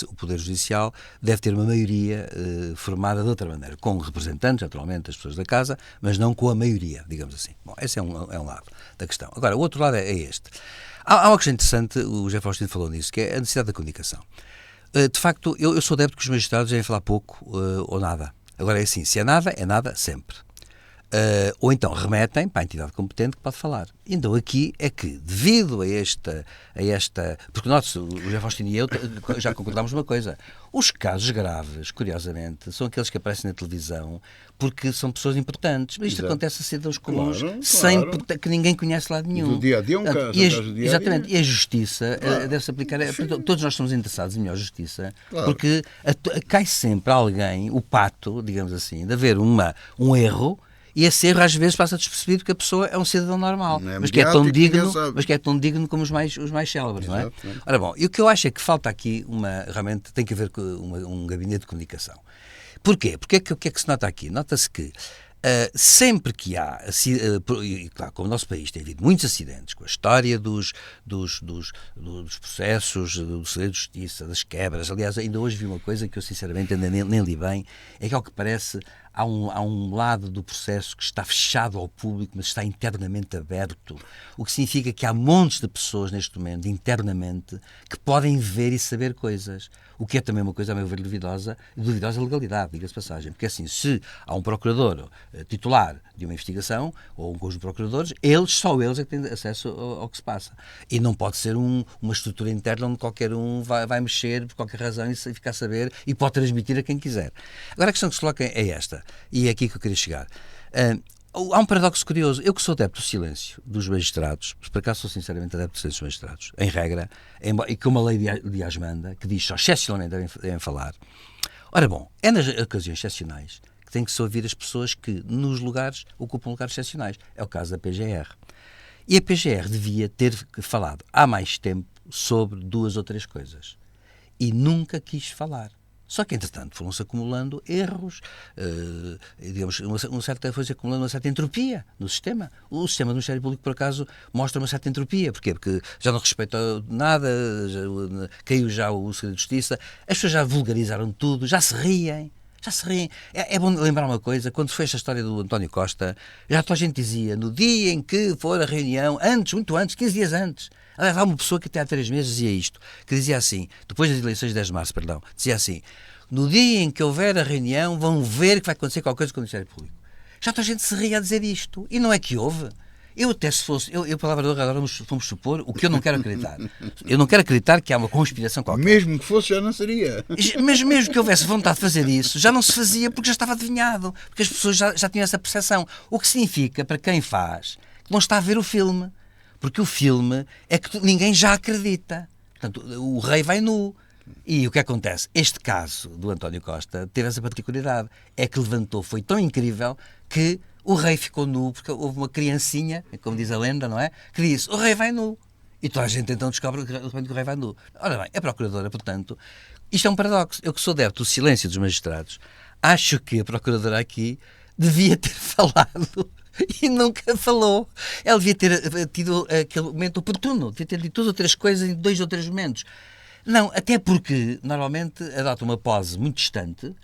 o Poder Judicial, deve ter uma maioria formada de outra maneira, com representantes, naturalmente, das pessoas da Casa, mas não com a maioria, digamos assim. Bom, esse é um lado da questão. Agora, o outro lado é este. Há uma questão interessante, o José Faustino falou nisso, que é a necessidade da comunicação. De facto, eu sou adepto que os magistrados devem falar pouco ou nada. Agora é assim, se é nada sempre. Ou então remetem para a entidade competente que pode falar. Então aqui é que, devido a esta porque nós, o José Faustino e eu, já concordámos uma coisa: os casos graves, curiosamente, são aqueles que aparecem na televisão porque são pessoas importantes. Mas isto acontece a cidadãos comuns, que ninguém conhece lado nenhum. Do dia a dia é um caso. Exatamente, e a justiça deve-se aplicar. Todos nós estamos interessados em melhor justiça, porque cai sempre a alguém o pato, digamos assim, de haver um erro. E esse erro às vezes passa despercebido porque a pessoa é um cidadão normal, mas que é tão digno como os mais célebres, não é? Ora bom, e o que eu acho é que falta aqui realmente tem que haver com um gabinete de comunicação. Porquê? Porque o que é que se nota aqui? Nota-se que sempre que há, claro, como o nosso país tem havido muitos acidentes, com a história dos processos, do segredo de justiça, das quebras, aliás, ainda hoje vi uma coisa que eu sinceramente ainda nem li bem, é que ao que parece há um lado do processo que está fechado ao público, mas está internamente aberto, o que significa que há montes de pessoas neste momento, internamente, que podem ver e saber coisas, o que é também uma coisa, a meu ver, duvidosa legalidade, diga-se passagem, porque assim, se há um procurador titular de uma investigação, ou um conjunto de procuradores, só eles é que têm acesso ao que se passa. E não pode ser uma estrutura interna onde qualquer um vai mexer por qualquer razão e ficar a saber e pode transmitir a quem quiser. Agora a questão que se coloca é esta, e é aqui que eu queria chegar. Há um paradoxo curioso. Eu que sou adepto do silêncio dos magistrados, por acaso sou sinceramente adepto do silêncio dos magistrados, em regra, e com uma lei de Asmanda, que diz só excepcionalmente devem falar. Ora bom, é nas ocasiões excepcionais que tem que se ouvir as pessoas que nos lugares ocupam lugares excepcionais. É o caso da PGR. E a PGR devia ter falado há mais tempo sobre 2 ou 3 coisas. E nunca quis falar. Só que, entretanto, foram-se acumulando erros, foi-se acumulando uma certa entropia no sistema. O sistema do Ministério Público, por acaso, mostra uma certa entropia. Porquê? Porque já não respeita nada, caiu já o segredo de justiça, as pessoas já vulgarizaram tudo, já se riem. É bom lembrar uma coisa, quando foi esta história do António Costa, já toda a gente dizia, no dia em que for a reunião, muito antes, 15 dias antes, aliás, há uma pessoa que até há 3 meses dizia isto, que dizia assim, depois das eleições de 10 de março, dizia assim, no dia em que houver a reunião, vão ver que vai acontecer qualquer coisa com o Ministério Público. Já toda a gente se ria a dizer isto, e não é que houve. Eu até se fosse, palavra de honra, agora vamos supor o que eu não quero acreditar. Eu não quero acreditar que há uma conspiração qualquer. Mesmo que fosse, já não seria. Mas mesmo que houvesse vontade de fazer isso, já não se fazia porque já estava adivinhado. Porque as pessoas já tinham essa percepção. O que significa, para quem faz, que não está a ver o filme. Porque o filme é que ninguém já acredita. Portanto, o rei vai nu. E o que acontece? Este caso do António Costa teve essa particularidade. É que levantou, foi tão incrível que o rei ficou nu, porque houve uma criancinha, como diz a lenda, não é? Que disse, o rei vai nu. E toda a gente então descobre que o rei vai nu. Ora bem, a procuradora, portanto, isto é um paradoxo. Eu que sou adepto do silêncio dos magistrados, acho que a procuradora aqui devia ter falado e nunca falou. Ela devia ter tido aquele momento oportuno, devia ter dito 2 ou 3 coisas em 2 ou 3 momentos. Não, até porque normalmente adota uma pose muito distante,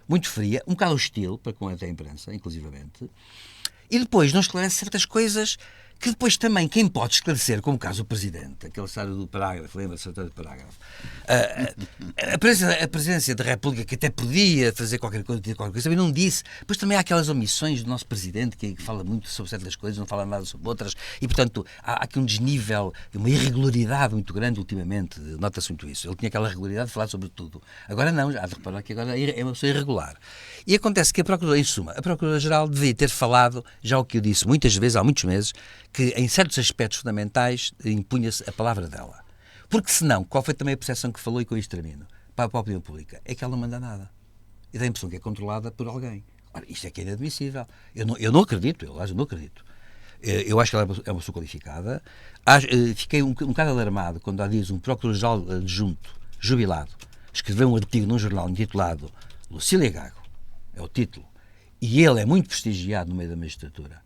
muito fria, um bocado hostil para com a imprensa, inclusivamente, e depois não esclarece certas coisas que depois também quem pode esclarecer, como o caso do Presidente, aquele história do parágrafo, lembra-se do parágrafo, a Presidência da República que até podia fazer qualquer coisa, também não disse. Depois também há aquelas omissões do nosso Presidente que fala muito sobre certas coisas, não fala nada sobre outras, e portanto há aqui um desnível, uma irregularidade muito grande ultimamente, nota-se muito isso. Ele tinha aquela regularidade de falar sobre tudo. Agora não, há de reparar que agora é uma pessoa irregular. E acontece que a Procuradora, em suma, a Procuradora-Geral devia ter falado, já o que eu disse muitas vezes, há muitos meses, que em certos aspectos fundamentais impunha-se a palavra dela. Porque senão, qual foi também a percepção que falou, e com isto termino, para a opinião pública? É que ela não manda nada. E dá a impressão que é controlada por alguém. Ora, isto é que é inadmissível. Eu não acredito, eu não acredito. Eu acho que ela é uma pessoa qualificada. Fiquei um bocado alarmado quando há dias um procurador-geral adjunto, jubilado, escreveu um artigo num jornal intitulado Lucília Gago, é o título, e ele é muito prestigiado no meio da magistratura.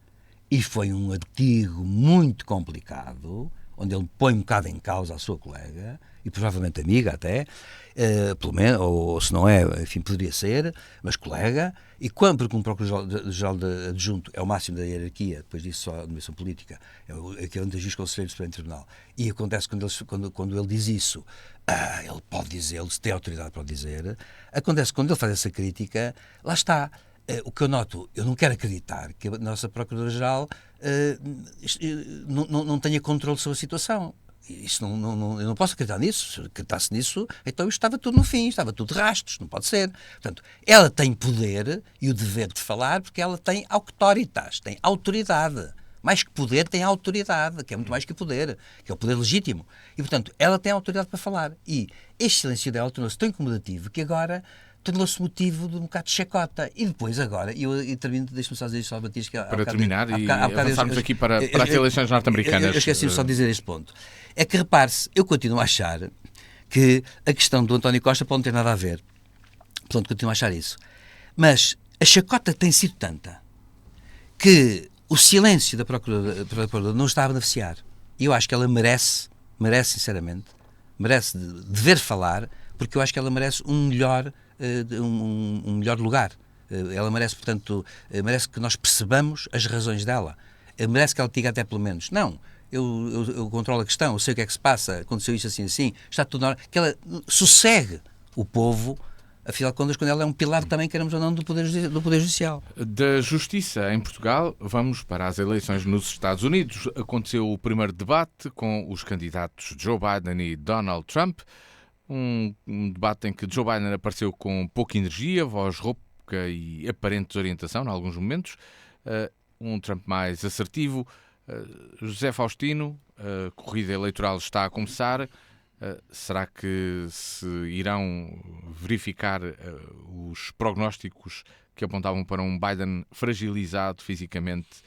E foi um artigo muito complicado, onde ele põe um bocado em causa a sua colega, e provavelmente amiga até, pelo menos, ou se não é, enfim, poderia ser, mas colega, e porque um procurador-geral adjunto é o máximo da hierarquia, depois disso só a nomeação política, é o equivalente a juiz conselheiro do Supremo Tribunal, e acontece quando ele diz isso, ele pode dizer, ele tem autoridade para o dizer, acontece quando ele faz essa crítica, lá está. O que eu noto, eu não quero acreditar que a nossa Procuradora-Geral não tenha controle sobre a situação. Isso eu não posso acreditar nisso. Se acreditasse nisso, então estava tudo no fim, estava tudo de rastros, não pode ser. Portanto, ela tem poder e o dever de falar porque ela tem auctoritas, tem autoridade. Mais que poder, tem autoridade, que é muito mais que poder, que é o poder legítimo. E, portanto, ela tem autoridade para falar. E este silêncio dela tornou-se tão incomodativo que agora tornou-se motivo de um bocado de chacota. E depois, agora, e eu termino, deixa-me só dizer isto ao Batista. Para terminar, e avançarmos aqui para as eleições norte-americanas. Eu esqueci-me só de dizer este ponto. É que, repare-se, eu continuo a achar que a questão do António Costa pode não ter nada a ver. Portanto, continuo a achar isso. Mas a chacota tem sido tanta que o silêncio da Procuradora não está a beneficiar. E eu acho que ela merece sinceramente, merece dever falar, porque eu acho que ela merece um melhor lugar. Ela merece, portanto, merece que nós percebamos as razões dela. Merece que ela diga até pelo menos, não, eu controlo a questão, eu sei o que é que se passa, aconteceu isto assim, está tudo na hora. Que ela sossegue o povo, afinal de contas, quando ela é um pilar também, queremos ou não, do Poder Judicial. Da Justiça em Portugal, vamos para as eleições nos Estados Unidos. Aconteceu o primeiro debate com os candidatos Joe Biden e Donald Trump. Um debate em que Joe Biden apareceu com pouca energia, voz rouca e aparente desorientação, em alguns momentos. Um Trump mais assertivo. José Faustino, a corrida eleitoral está a começar. Será que se irão verificar os prognósticos que apontavam para um Biden fragilizado fisicamente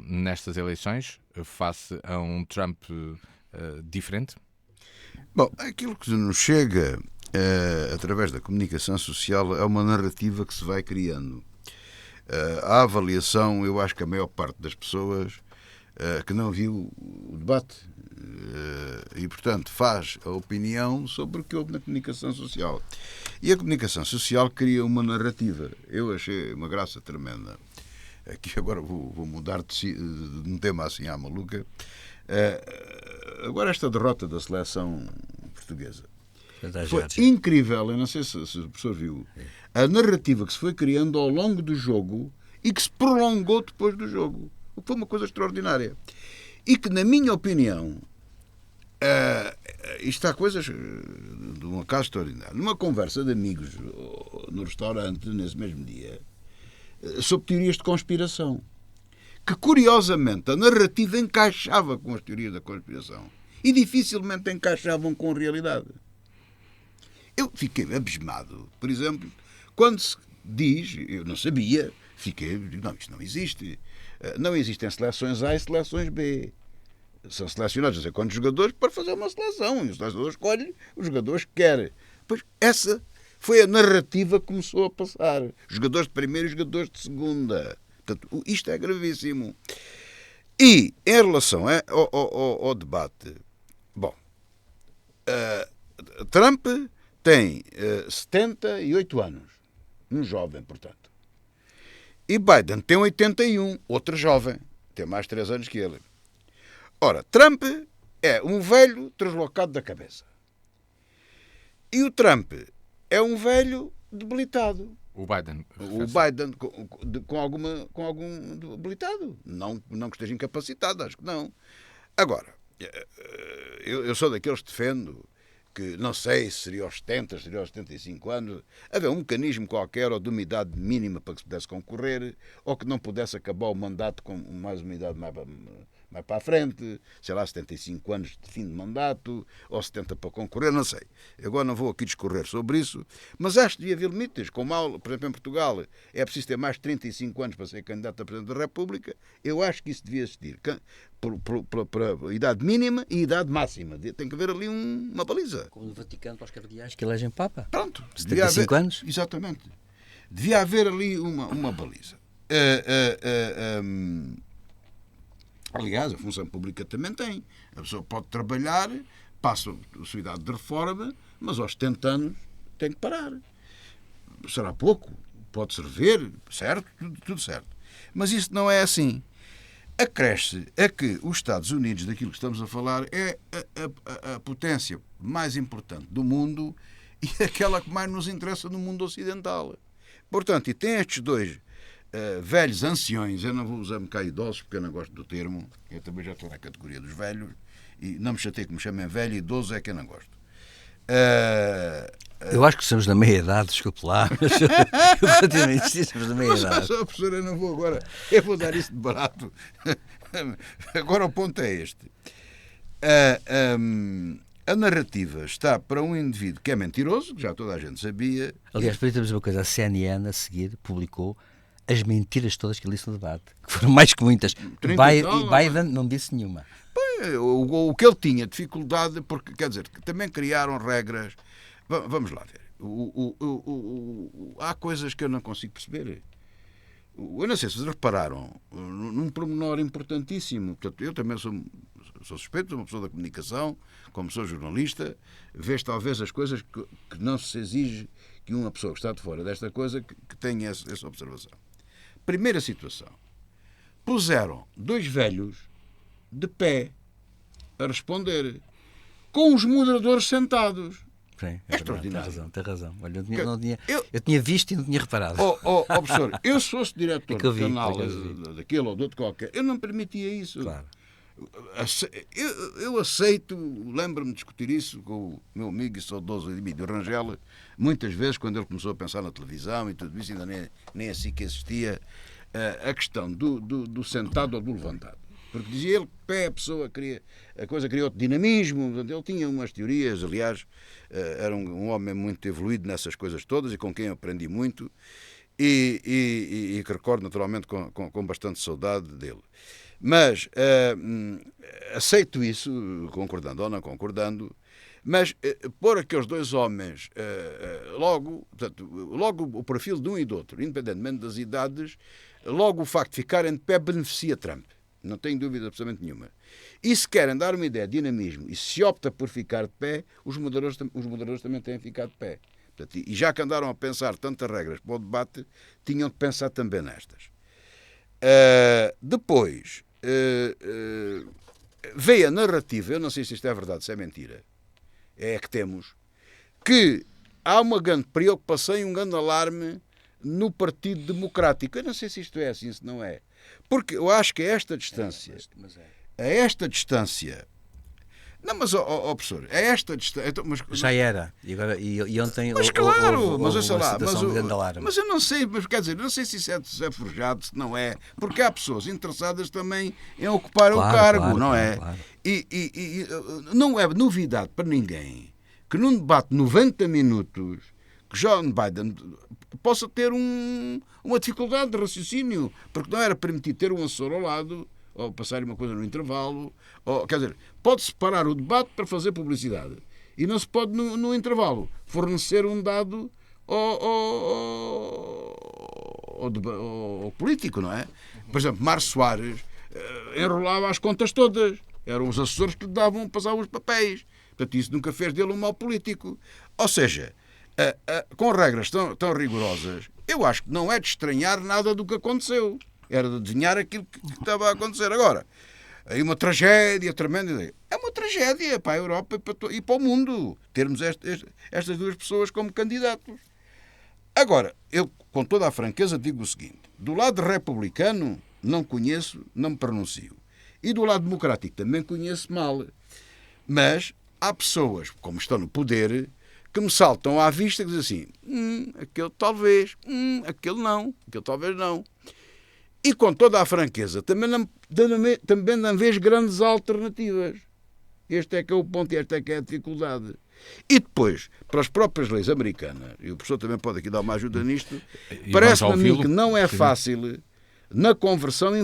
nestas eleições, face a um Trump diferente? Bom, aquilo que nos chega através da comunicação social é uma narrativa que se vai criando. A avaliação, eu acho que a maior parte das pessoas que não viu o debate e, portanto, faz a opinião sobre o que houve na comunicação social. E a comunicação social cria uma narrativa. Eu achei uma graça tremenda. Aqui agora vou mudar de um tema assim à maluca. Agora esta derrota da seleção portuguesa foi incrível. Eu não sei se o professor viu a narrativa que se foi criando ao longo do jogo e que se prolongou depois do jogo, o que foi uma coisa extraordinária e que, na minha opinião, isto há coisas de um caso extraordinário. Numa conversa de amigos no restaurante nesse mesmo dia, sobre teorias de conspiração, que curiosamente a narrativa encaixava com as teorias da conspiração e dificilmente encaixavam com a realidade. Eu fiquei abismado, por exemplo, quando se diz, eu não sabia, não, isto não existe. Não existem seleções A e seleções B. São selecionados não sei quantos jogadores para fazer uma seleção, e o selecionador escolhe os jogadores que quer. Pois essa foi a narrativa que começou a passar. Jogadores de primeira e jogadores de segunda. Portanto, isto é gravíssimo. E, em relação ao debate, bom, Trump tem 78 anos, um jovem, portanto. E Biden tem 81, outro jovem, tem mais 3 anos que ele. Ora, Trump é um velho translocado da cabeça. E o Trump é um velho debilitado. O Biden com algum debilitado. Não que esteja incapacitado, acho que não. Agora, eu sou daqueles que defendo que não sei se seria aos 70, seria aos 75 anos, haver um mecanismo qualquer ou de uma idade mínima para que se pudesse concorrer, ou que não pudesse acabar o mandato com mais uma idade mais para a frente, sei lá, 75 anos de fim de mandato, ou 70 para concorrer, não sei. Agora não vou aqui discorrer sobre isso, mas acho que devia haver limites. Como, por exemplo, em Portugal é preciso ter mais de 35 anos para ser candidato a Presidente da República, eu acho que isso devia existir. Para idade mínima e idade máxima. Tem que haver ali uma baliza. Como no Vaticano, para os cardeais que elegem Papa. Pronto. 75 anos? Exatamente. Devia haver ali uma baliza. Aliás, a função pública também tem. A pessoa pode trabalhar, passa a sua idade de reforma, mas aos 70 anos tem que parar. Será pouco, pode servir, certo, tudo certo. Mas isso não é assim. Acresce a que os Estados Unidos, daquilo que estamos a falar, é a potência mais importante do mundo e aquela que mais nos interessa no mundo ocidental. Portanto, e tem estes dois velhos anciões, eu não vou usar-me cá idosos porque eu não gosto do termo, eu também já estou na categoria dos velhos e não me chatei que me chamem velho, idoso é que eu não gosto. Eu acho que estamos na meia-idade, desculpe lá, mas eu continuo a insistir, estamos na meia-idade. Mas, professor, eu não vou agora, eu vou dar isso de barato. Agora o ponto é este. A narrativa está para um indivíduo que é mentiroso, que já toda a gente sabia. Aliás, para dizer uma coisa, a CNN a seguir publicou as mentiras todas que ele disse no debate, que foram mais que muitas. Biden não disse nenhuma. O que ele tinha dificuldade, porque, quer dizer, também criaram regras. Vamos lá ver. Há coisas que eu não consigo perceber. Eu não sei se vocês repararam num pormenor importantíssimo. Portanto, eu também sou suspeito, sou uma pessoa da comunicação, como sou jornalista, vejo talvez as coisas que não se exige que uma pessoa que está de fora desta coisa que tenha essa observação. Primeira situação. Puseram dois velhos de pé a responder com os moderadores sentados. Sim, é extraordinário. Tem razão. Olha, eu tinha visto e não tinha reparado. Professor, eu se fosse diretor do canal daquele ou do outro qualquer, eu não permitia isso. Claro. Eu aceito, lembro-me de discutir isso com o meu amigo e saudoso Emílio Rangel, muitas vezes quando ele começou a pensar na televisão e tudo isso, ainda nem assim que existia a questão do sentado ou do levantado. Porque dizia ele que pé a coisa criou outro dinamismo, ele tinha umas teorias, aliás, era um homem muito evoluído nessas coisas todas e com quem eu aprendi muito e que recordo naturalmente com bastante saudade dele. Mas aceito isso, concordando ou não concordando, mas pôr aqueles dois homens logo o perfil de um e do outro, independentemente das idades, logo o facto de ficarem de pé beneficia Trump. Não tenho dúvida absolutamente nenhuma. E se querem dar uma ideia de dinamismo e se opta por ficar de pé, os moderadores também têm que ficar de pé. Portanto, e já que andaram a pensar tantas regras para o debate, tinham de pensar também nestas. Depois, veio a narrativa, eu não sei se isto é verdade, se é mentira, é que temos, que há uma grande preocupação e um grande alarme no Partido Democrático. Eu não sei se isto é assim, se não é. Porque eu acho que a esta distância... Não, mas, professor, a esta distância... Já era. E ontem mas claro, mas eu sei lá. Mas eu não sei, mas quer dizer, não sei se isso é forjado, se não é. Porque há pessoas interessadas também em ocupar o cargo, não é? Claro. E não é novidade para ninguém que num debate de 90 minutos que Joe Biden possa ter uma dificuldade de raciocínio, porque não era permitido ter um assessor ao lado, ou passar uma coisa no intervalo, quer dizer, pode-se parar o debate para fazer publicidade, e não se pode, no intervalo, fornecer um dado ao político, não é? Por exemplo, Mário Soares enrolava as contas todas, eram os assessores que lhe passavam os papéis, portanto isso nunca fez dele um mau político. Ou seja, com regras tão rigorosas, eu acho que não é de estranhar nada do que aconteceu. Era de adivinhar aquilo que estava a acontecer. Agora, aí uma tragédia tremenda. É uma tragédia para a Europa e para o mundo termos estas duas pessoas como candidatos. Agora, eu com toda a franqueza digo o seguinte: do lado republicano não conheço, não me pronuncio. E do lado democrático também conheço mal. Mas há pessoas, como estão no poder, que me saltam à vista e dizem assim: aquele talvez, aquele não, aquele talvez não. E com toda a franqueza, também não vejo grandes alternativas. Este é que é o ponto e esta é que é a dificuldade. E depois, para as próprias leis americanas, e o professor também pode aqui dar uma ajuda nisto, parece-me a mim que não é fácil, na convenção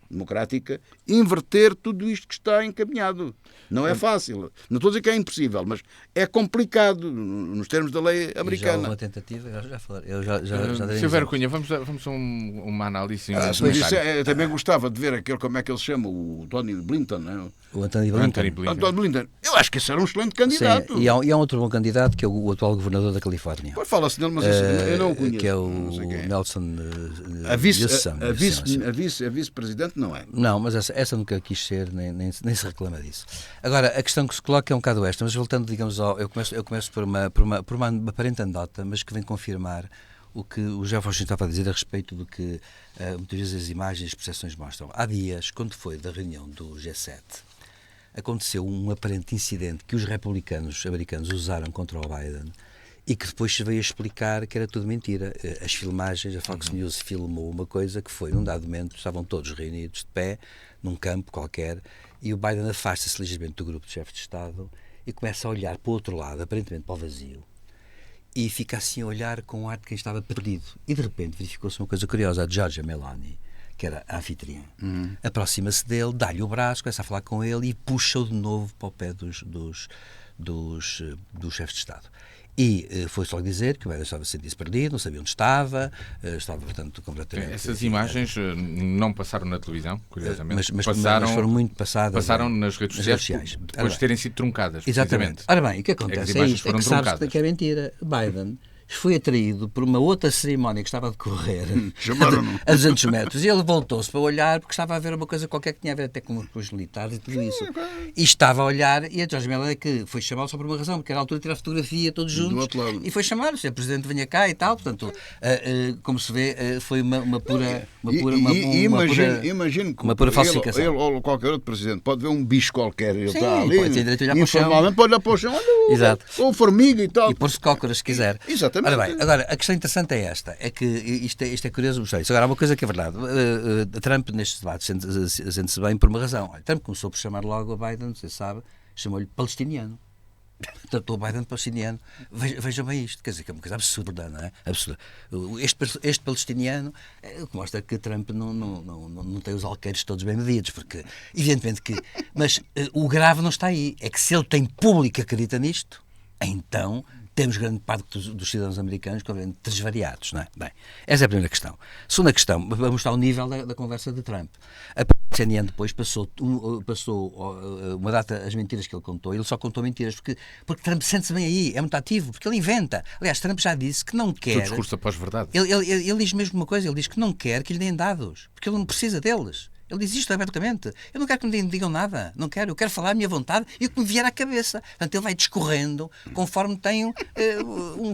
democrática, inverter tudo isto que está encaminhado. Não é fácil. Não estou a dizer que é impossível, mas é complicado nos termos da lei americana. Já houve uma tentativa, já falei. Eu já Sr. Vercunha, vamos a uma análise. Eu também gostava de ver como é que ele se chama, o Tony Blinken, não é? O Anthony Blinken. Eu acho que esse era um excelente candidato. Sim, e há um outro bom candidato, que é o atual governador da Califórnia. Pois fala-se dele, mas eu não o conheço. Que é o Nelson a vice-presidente não é. Não, mas essa nunca quis ser, nem se reclama disso. Agora, a questão que se coloca é um bocado esta, mas voltando, digamos, eu começo por uma aparente anedota, mas que vem confirmar o que o José Faustin estava a dizer a respeito do que muitas vezes as imagens e as percepções mostram. Há dias, quando foi da reunião do G7, aconteceu um aparente incidente que os republicanos americanos usaram contra o Biden e que depois se veio a explicar que era tudo mentira. As filmagens, a Fox News filmou uma coisa que foi, num dado momento, estavam todos reunidos de pé, num campo qualquer, e o Biden afasta-se ligeiramente do grupo de chefes de Estado e começa a olhar para o outro lado, aparentemente para o vazio, e fica assim a olhar com o ar de quem estava perdido. E de repente verificou-se uma coisa curiosa. A Giorgia Meloni, que era a anfitriã, aproxima-se dele, dá-lhe o braço, começa a falar com ele e puxa-o de novo para o pé dos chefes de Estado. E foi-se logo dizer que o Biden estava a sentir-se perdido, não sabia onde estava, portanto, completamente... Essas imagens não passaram na televisão, curiosamente. Mas foram muito passadas. Passaram nas redes sociais. Depois de terem sido truncadas. Exatamente. Ora bem, o que acontece é isto, é que sabes que é mentira. Biden foi atraído por uma outra cerimónia que estava a decorrer a 200 metros e ele voltou-se para olhar porque estava a ver uma coisa qualquer que tinha a ver até com os militares e tudo isso. E estava a olhar e a Giorgia Meloni que foi chamá-lo só por uma razão, porque era a altura de tirar fotografia todos juntos e foi chamar-o, se o Presidente venha cá e tal, portanto, como se vê, foi uma pura falsificação. Ele ou qualquer outro Presidente pode ver um bicho qualquer, ele está ali, pode ter direito a olhar para o chão. Informalmente pode olhar para o chão, ou formiga e tal. E pôr-se cócoras se quiser. Exatamente. Ora bem, agora, a questão interessante é esta, é que isto é curioso mostrar isso. Agora, há uma coisa que é verdade. Trump, nestes debates, sente-se bem por uma razão. Trump começou por chamar logo a Biden, você sabe, chamou-lhe palestiniano. Tratou o Biden de palestiniano. Vejam bem isto, quer dizer, que é uma coisa absurda, não é? Absurda. Este palestiniano mostra que Trump não tem os alqueires todos bem medidos, porque, evidentemente que... Mas o grave não está aí, é que se ele tem público que acredita nisto, então... temos grande parte dos cidadãos americanos completamente desvariados, não é? Bem, essa é a primeira questão. Segunda questão, vamos mostrar o nível da conversa de Trump. A CNN depois passou uma data as mentiras que ele contou, ele só contou mentiras porque Trump sente-se bem aí, é muito ativo, porque ele inventa. Aliás, Trump já disse que não quer... O discurso após verdade. Ele diz mesmo uma coisa, ele diz que não quer que lhe deem dados, porque ele não precisa deles. Ele diz isto abertamente. Eu não quero que me digam nada. Não quero. Eu quero falar a minha vontade e o que me vier à cabeça. Portanto, ele vai discorrendo conforme tem um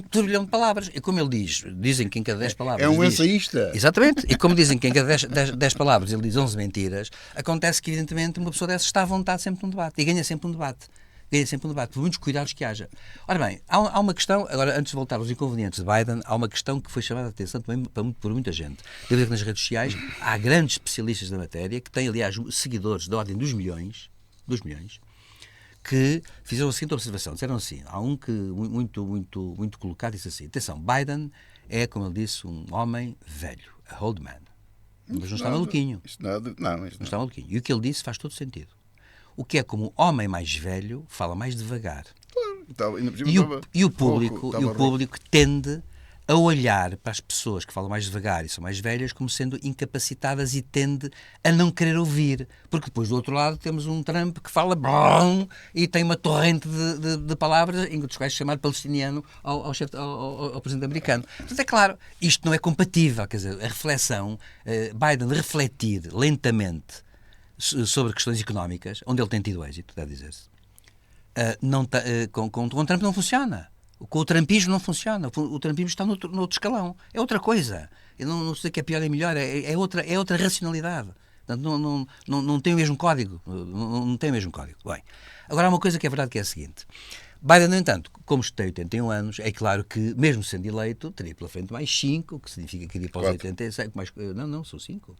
turbilhão de palavras. E como ele diz, dizem que em cada 10 palavras... É um ensaísta. Exatamente. E como dizem que em cada 10 palavras ele diz 11 mentiras, acontece que, evidentemente, uma pessoa dessas está à vontade sempre num debate. E ganha sempre um debate. Por muitos cuidados que haja. Ora bem, há uma questão, agora antes de voltar aos inconvenientes de Biden, há uma questão que foi chamada a atenção também por muita gente. Devo dizer que nas redes sociais há grandes especialistas da matéria que têm, aliás, seguidores da ordem dos milhões, que fizeram a seguinte observação. Disseram assim, há um que muito colocado disse assim, atenção, Biden é, como ele disse, um homem velho, a old man. Mas não está maluquinho. Não está maluquinho. E o que ele disse faz todo sentido. O que é como o homem mais velho fala mais devagar. E o público tende a olhar para as pessoas que falam mais devagar e são mais velhas como sendo incapacitadas e tende a não querer ouvir. Porque depois do outro lado temos um Trump que fala brum, e tem uma torrente de palavras, em que vai chamar palestiniano ao presidente americano. Portanto, é claro, isto não é compatível. Quer dizer, a reflexão, Biden refletir lentamente sobre questões económicas, onde ele tem tido êxito, deve dizer-se, com o Trump não funciona. Com o trumpismo não funciona. O trumpismo está no outro escalão. É outra coisa. Eu não sei que é pior nem melhor. É outra racionalidade. Portanto, não tem o mesmo código. Não tem o mesmo código. Bem, agora há uma coisa que é verdade, que é a seguinte. Biden, no entanto, como tem 81 anos, é claro que, mesmo sendo eleito, teria pela frente mais 5, o que significa que iria para os 86, mais, não, são 5.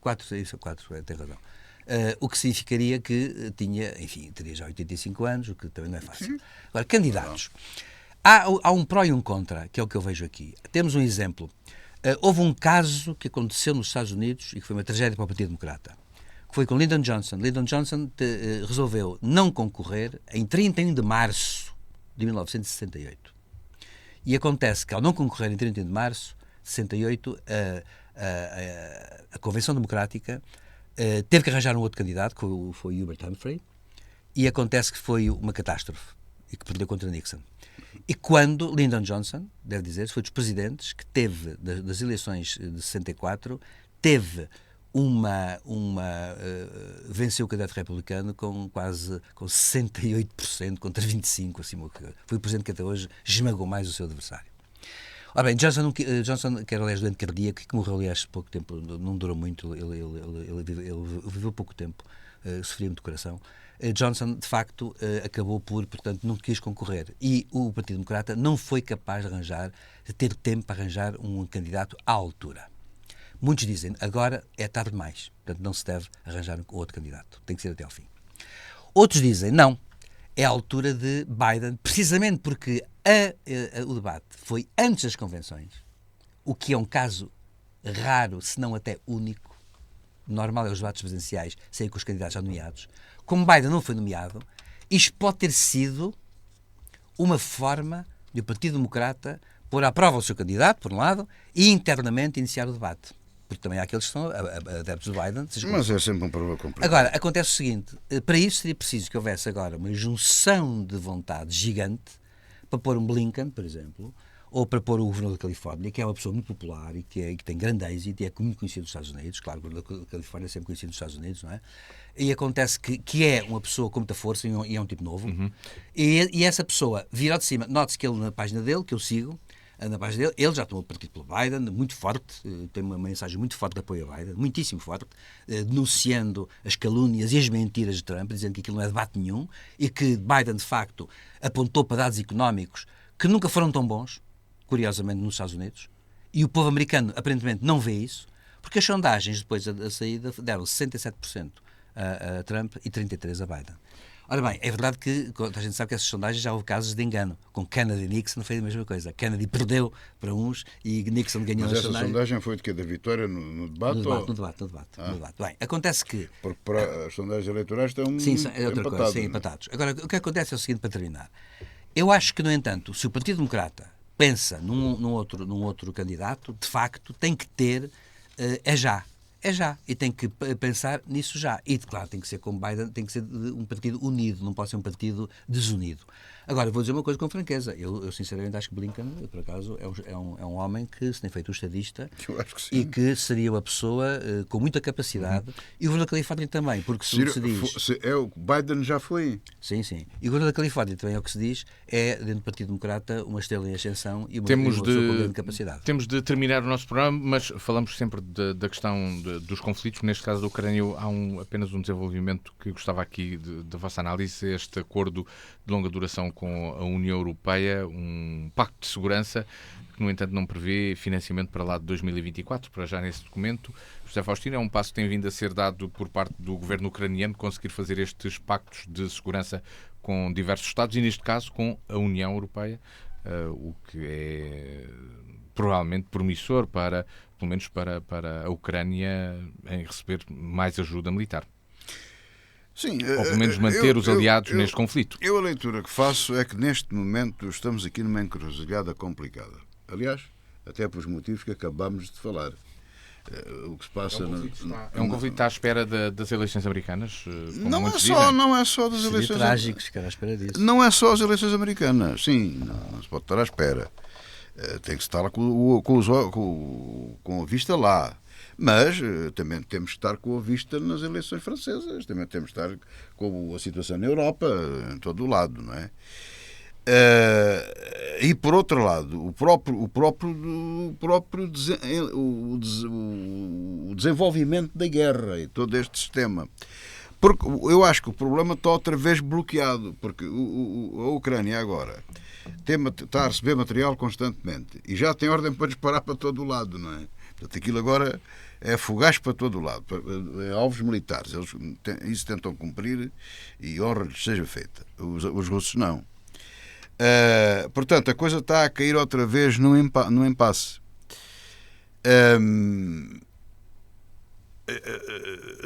4, isso, 4, tem razão. O que significaria que teria já 85 anos, o que também não é fácil. Agora, candidatos. Há um pró e um contra, que é o que eu vejo aqui. Temos um exemplo. Houve um caso que aconteceu nos Estados Unidos e que foi uma tragédia para o Partido Democrata, que foi com Lyndon Johnson. Lyndon Johnson resolveu não concorrer em 31 de março de 1968. E acontece que, ao não concorrer em 31 de março de 68, a Convenção Democrática teve que arranjar um outro candidato, que foi Hubert Humphrey, e acontece que foi uma catástrofe e que perdeu contra Nixon. E quando Lyndon Johnson, deve dizer, foi dos presidentes que teve, das eleições de 64, teve venceu o candidato republicano com 68% contra 25%. Assim, foi o presidente que até hoje esmagou mais o seu adversário. Ora bem, Johnson, que era aliás doente cardíaco e que morreu aliás pouco tempo, não durou muito, ele viveu pouco tempo, sofria muito do coração. Johnson, de facto, acabou portanto, não quis concorrer. E o Partido Democrata não foi capaz de ter tempo para arranjar um candidato à altura. Muitos dizem, agora é tarde demais, portanto não se deve arranjar outro candidato, tem que ser até ao fim. Outros dizem, não, é a altura de Biden, precisamente porque o debate foi antes das convenções, o que é um caso raro, se não até único. Normal é os debates presidenciais serem com os candidatos já nomeados. Como Biden não foi nomeado, isto pode ter sido uma forma de o Partido Democrata pôr à prova o seu candidato, por um lado, e internamente iniciar o debate. Porque também há aqueles que são adeptos do Biden. Mas é sempre um problema complicado. Agora, acontece o seguinte, para isso seria preciso que houvesse agora uma junção de vontade gigante para pôr um Blinken, por exemplo, ou para pôr o governador da Califórnia, que é uma pessoa muito popular e que tem grande êxito e é muito conhecido nos Estados Unidos. Claro, o governador da Califórnia é sempre conhecido nos Estados Unidos, não é? E acontece que é uma pessoa com muita força e é um tipo novo. Uhum. E essa pessoa vira de cima. Note-se que ele, na página dele, que eu sigo, na página dele, ele já tomou partido pelo Biden, muito forte, tem uma mensagem muito forte de apoio a Biden, muitíssimo forte, denunciando as calúnias e as mentiras de Trump, dizendo que aquilo não é debate nenhum e que Biden, de facto, apontou para dados económicos que nunca foram tão bons, curiosamente, nos Estados Unidos, e o povo americano, aparentemente, não vê isso, porque as sondagens, depois da saída, deram 67% a Trump e 33% a Biden. Ora bem, é verdade que a gente sabe que essas sondagens já houve casos de engano. Com Kennedy e Nixon foi a mesma coisa. Kennedy perdeu para uns e Nixon ganhou nas sondagens. Mas essa sondagem foi de quê? Da vitória no debate? No debate. Bem, acontece que... Porque para as sondagens eleitorais estão empatados. Agora, o que acontece é o seguinte, para terminar. Eu acho que, no entanto, se o Partido Democrata pensa num outro candidato, de facto, tem que ter... É já. E tem que pensar nisso já. E, claro, tem que ser como Biden, tem que ser um partido unido, não pode ser um partido desunido. Agora, vou dizer uma coisa com franqueza. Eu sinceramente, acho que Blinken, por acaso, é um homem que se tem feito um estadista e que seria uma pessoa com muita capacidade. E o governador da Califórnia também, porque se diz... o Biden já foi. Sim. E o governador da Califórnia também é o que se diz, é, dentro do Partido Democrata, uma estrela em ascensão e uma pessoa com grande capacidade. Temos de terminar o nosso programa, mas falamos sempre da questão dos conflitos. Neste caso da Ucrânia há apenas um desenvolvimento que gostava aqui da vossa análise, este acordo de longa duração com a União Europeia, um pacto de segurança que, no entanto, não prevê financiamento para lá de 2024, para já nesse documento. José Faustino, é um passo que tem vindo a ser dado por parte do governo ucraniano, conseguir fazer estes pactos de segurança com diversos Estados e, neste caso, com a União Europeia, o que é provavelmente promissor pelo menos para a Ucrânia em receber mais ajuda militar. Sim, ou pelo menos manter os aliados neste conflito. A leitura que faço é que neste momento estamos aqui numa encruzilhada complicada. Aliás, até pelos motivos que acabamos de falar. O que se passa é um conflito que está à espera das eleições americanas? Não é só das eleições. Seria trágico ficar à espera disso. Não é só as eleições americanas. Sim, não se pode estar à espera. Tem que estar com a vista lá. Mas também temos que estar com a vista nas eleições francesas, também temos que estar com a situação na Europa, em todo o lado, não é? E por outro lado, o desenvolvimento da guerra e todo este sistema Porque eu acho que o problema está outra vez bloqueado, porque a Ucrânia agora está a receber material constantemente e já tem ordem para disparar para todo o lado, não é? Portanto, aquilo agora é fugaz para todo o lado, é alvos militares. Eles isso tentam cumprir e honra-lhes seja feita. Os russos não. Portanto, a coisa está a cair outra vez num impasse.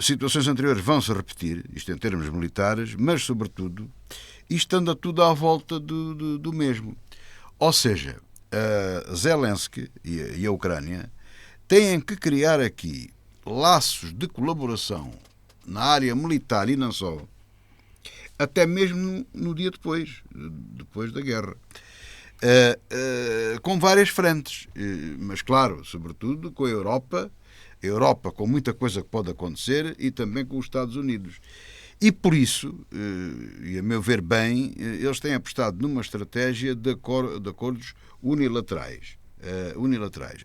Situações anteriores vão se repetir, isto em termos militares, mas sobretudo isto anda tudo à volta do mesmo. Ou seja, Zelensky e a Ucrânia têm que criar aqui laços de colaboração na área militar e não só, até mesmo no dia depois da guerra. Com várias frentes, mas claro, sobretudo com a Europa com muita coisa que pode acontecer e também com os Estados Unidos. E por isso, e a meu ver bem, eles têm apostado numa estratégia de acordos unilaterais,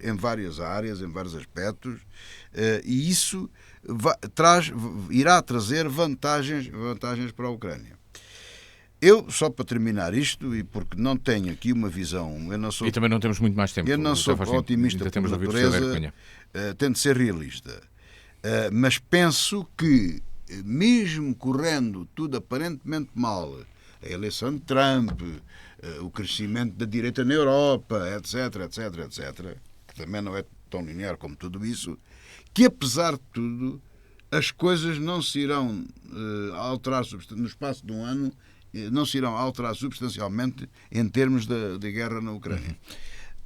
em várias áreas, em vários aspectos, e isso irá trazer vantagens para a Ucrânia. Eu, só para terminar isto, e porque não tenho aqui uma visão... E também não temos muito mais tempo. Eu não sou otimista por natureza, tento ser realista. Mas penso que, mesmo correndo tudo aparentemente mal, a eleição de Trump, o crescimento da direita na Europa, etc., que também não é tão linear como tudo isso, que apesar de tudo, as coisas não se irão alterar no espaço de um ano, não se irão alterar substancialmente em termos da guerra na Ucrânia.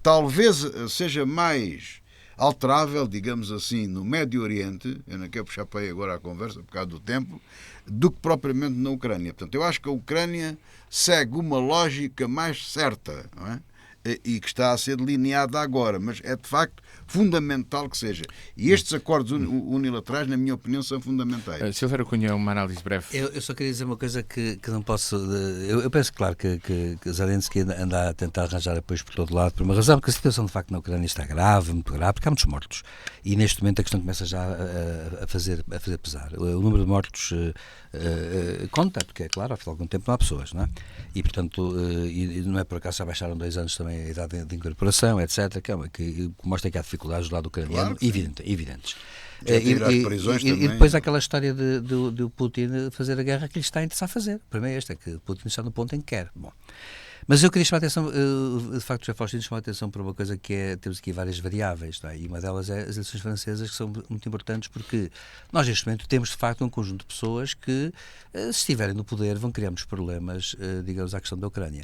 Talvez seja mais alterável, digamos assim, no Médio Oriente, eu não quero puxar para aí agora a conversa por causa do tempo, do que propriamente na Ucrânia. Portanto, eu acho que a Ucrânia segue uma lógica mais certa, não é? E que está a ser delineada agora, mas é de facto fundamental que seja. E estes acordos unilaterais, na minha opinião, são fundamentais. Silvério Cunha, uma análise breve. Eu só queria dizer uma coisa que não posso... Eu penso, claro, que Zelensky anda a tentar arranjar apoios por todo lado, por uma razão, porque a situação de facto na Ucrânia está grave, muito grave, porque há muitos mortos. E neste momento a questão começa já a fazer pesar. O número de mortos conta, porque é claro, há algum tempo não há pessoas, não é? E portanto, e não é por acaso já baixaram 2 anos também a idade de incorporação, etc., que mostra que há dificuldades do lado ucraniano, claro, evidentes. E depois há aquela história de Putin fazer a guerra que lhe está a interessar fazer. O primeiro é este, é que Putin está no ponto em que quer. Bom. Mas eu queria chamar a atenção, de facto, já Faustino chamou a atenção para uma coisa que é, temos aqui várias variáveis, não é? E uma delas é as eleições francesas, que são muito importantes porque nós, neste momento, temos, de facto, um conjunto de pessoas que, se estiverem no poder, vão criar muitos problemas, digamos, à questão da Ucrânia.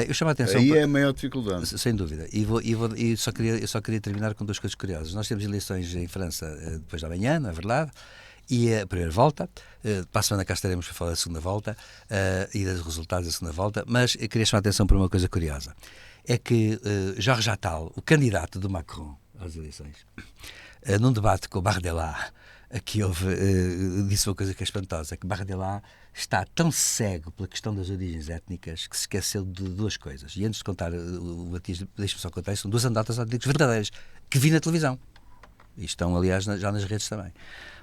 Eu chamo a atenção... Aí é a maior dificuldade. Sem dúvida. E só queria terminar com 2 coisas curiosas. Nós temos eleições em França depois da manhã, não é verdade? E a primeira volta, para a semana cá estaremos para falar da segunda volta e dos resultados da segunda volta, mas eu queria chamar a atenção para uma coisa curiosa. É que Jorge Attal, o candidato do Macron às eleições, num debate com o Bardella, aqui disse uma coisa que é espantosa, que Bardella está tão cego pela questão das origens étnicas que se esqueceu de 2 coisas. E antes de contar o Matias, deixe-me só contar, são 2 anedotas étnicas verdadeiras que vi na televisão. E estão, aliás, já nas redes também.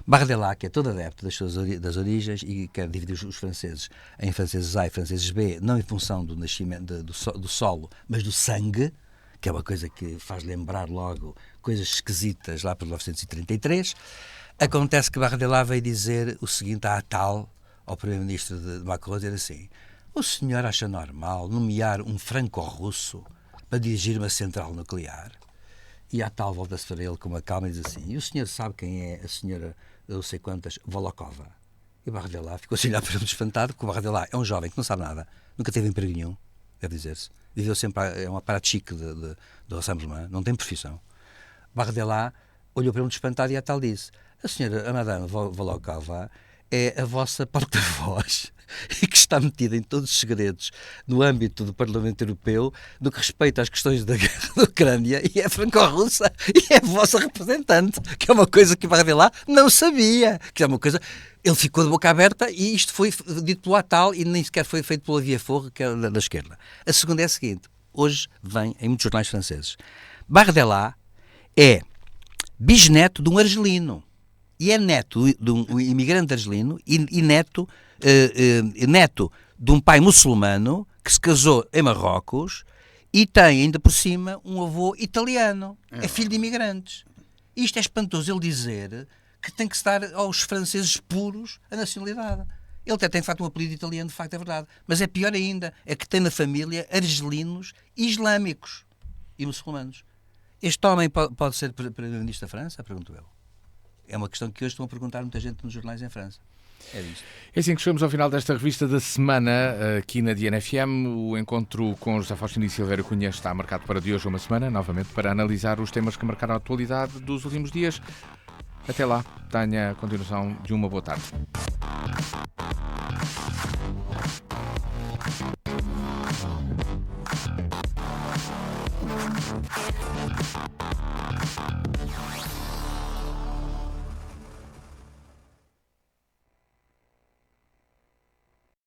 Bardella, que é todo adepto das origens e quer dividir os franceses em franceses A e franceses B, não em função do nascimento do solo, mas do sangue, que é uma coisa que faz lembrar logo coisas esquisitas lá para 1933. Acontece que Bardella veio dizer o seguinte a Attal, ao primeiro-ministro de Macron, dizer assim: o senhor acha normal nomear um franco-russo para dirigir uma central nuclear? E a Attal volta-se para ele com uma calma e diz assim: e o senhor sabe quem é a senhora, eu não sei quantas, Volokova? E Bardella ficou assim a olhar para ele espantado, porque o Bardella é um jovem que não sabe nada, nunca teve emprego nenhum, deve dizer-se, viveu sempre, é um aparato chique do Rassemblement, não tem profissão. Bardella olhou para ele espantado e a Attal disse: a senhora, a madame Volokova é a vossa porta-voz e que está metida em todos os segredos no âmbito do Parlamento Europeu no que respeita às questões da guerra da Ucrânia, e é franco-russa e é a vossa representante, que é uma coisa que Bardella não sabia, que é uma coisa... Ele ficou de boca aberta e isto foi dito pelo Attal e nem sequer foi feito pela Via Forro, que é da esquerda. A segunda é a seguinte: hoje vem em muitos jornais franceses, Bardella é bisneto de um argelino. e é neto de um imigrante argelino e neto de um pai muçulmano que se casou em Marrocos e tem ainda por cima um avô italiano. É filho de imigrantes. Isto é espantoso ele dizer que tem que se dar aos franceses puros a nacionalidade. Ele até tem de facto um apelido italiano, de facto é verdade. Mas é pior ainda, é que tem na família argelinos islâmicos e muçulmanos. Este homem pode ser primeiro-ministro da França? Pergunto eu. É uma questão que hoje estão a perguntar muita gente nos jornais em França. É isto. É assim que chegamos ao final desta revista da semana aqui na DNFM. O encontro com José Faustino e Silvério Cunha está marcado para de hoje uma semana, novamente para analisar os temas que marcaram a atualidade dos últimos dias. Até lá, tenha a continuação de uma boa tarde.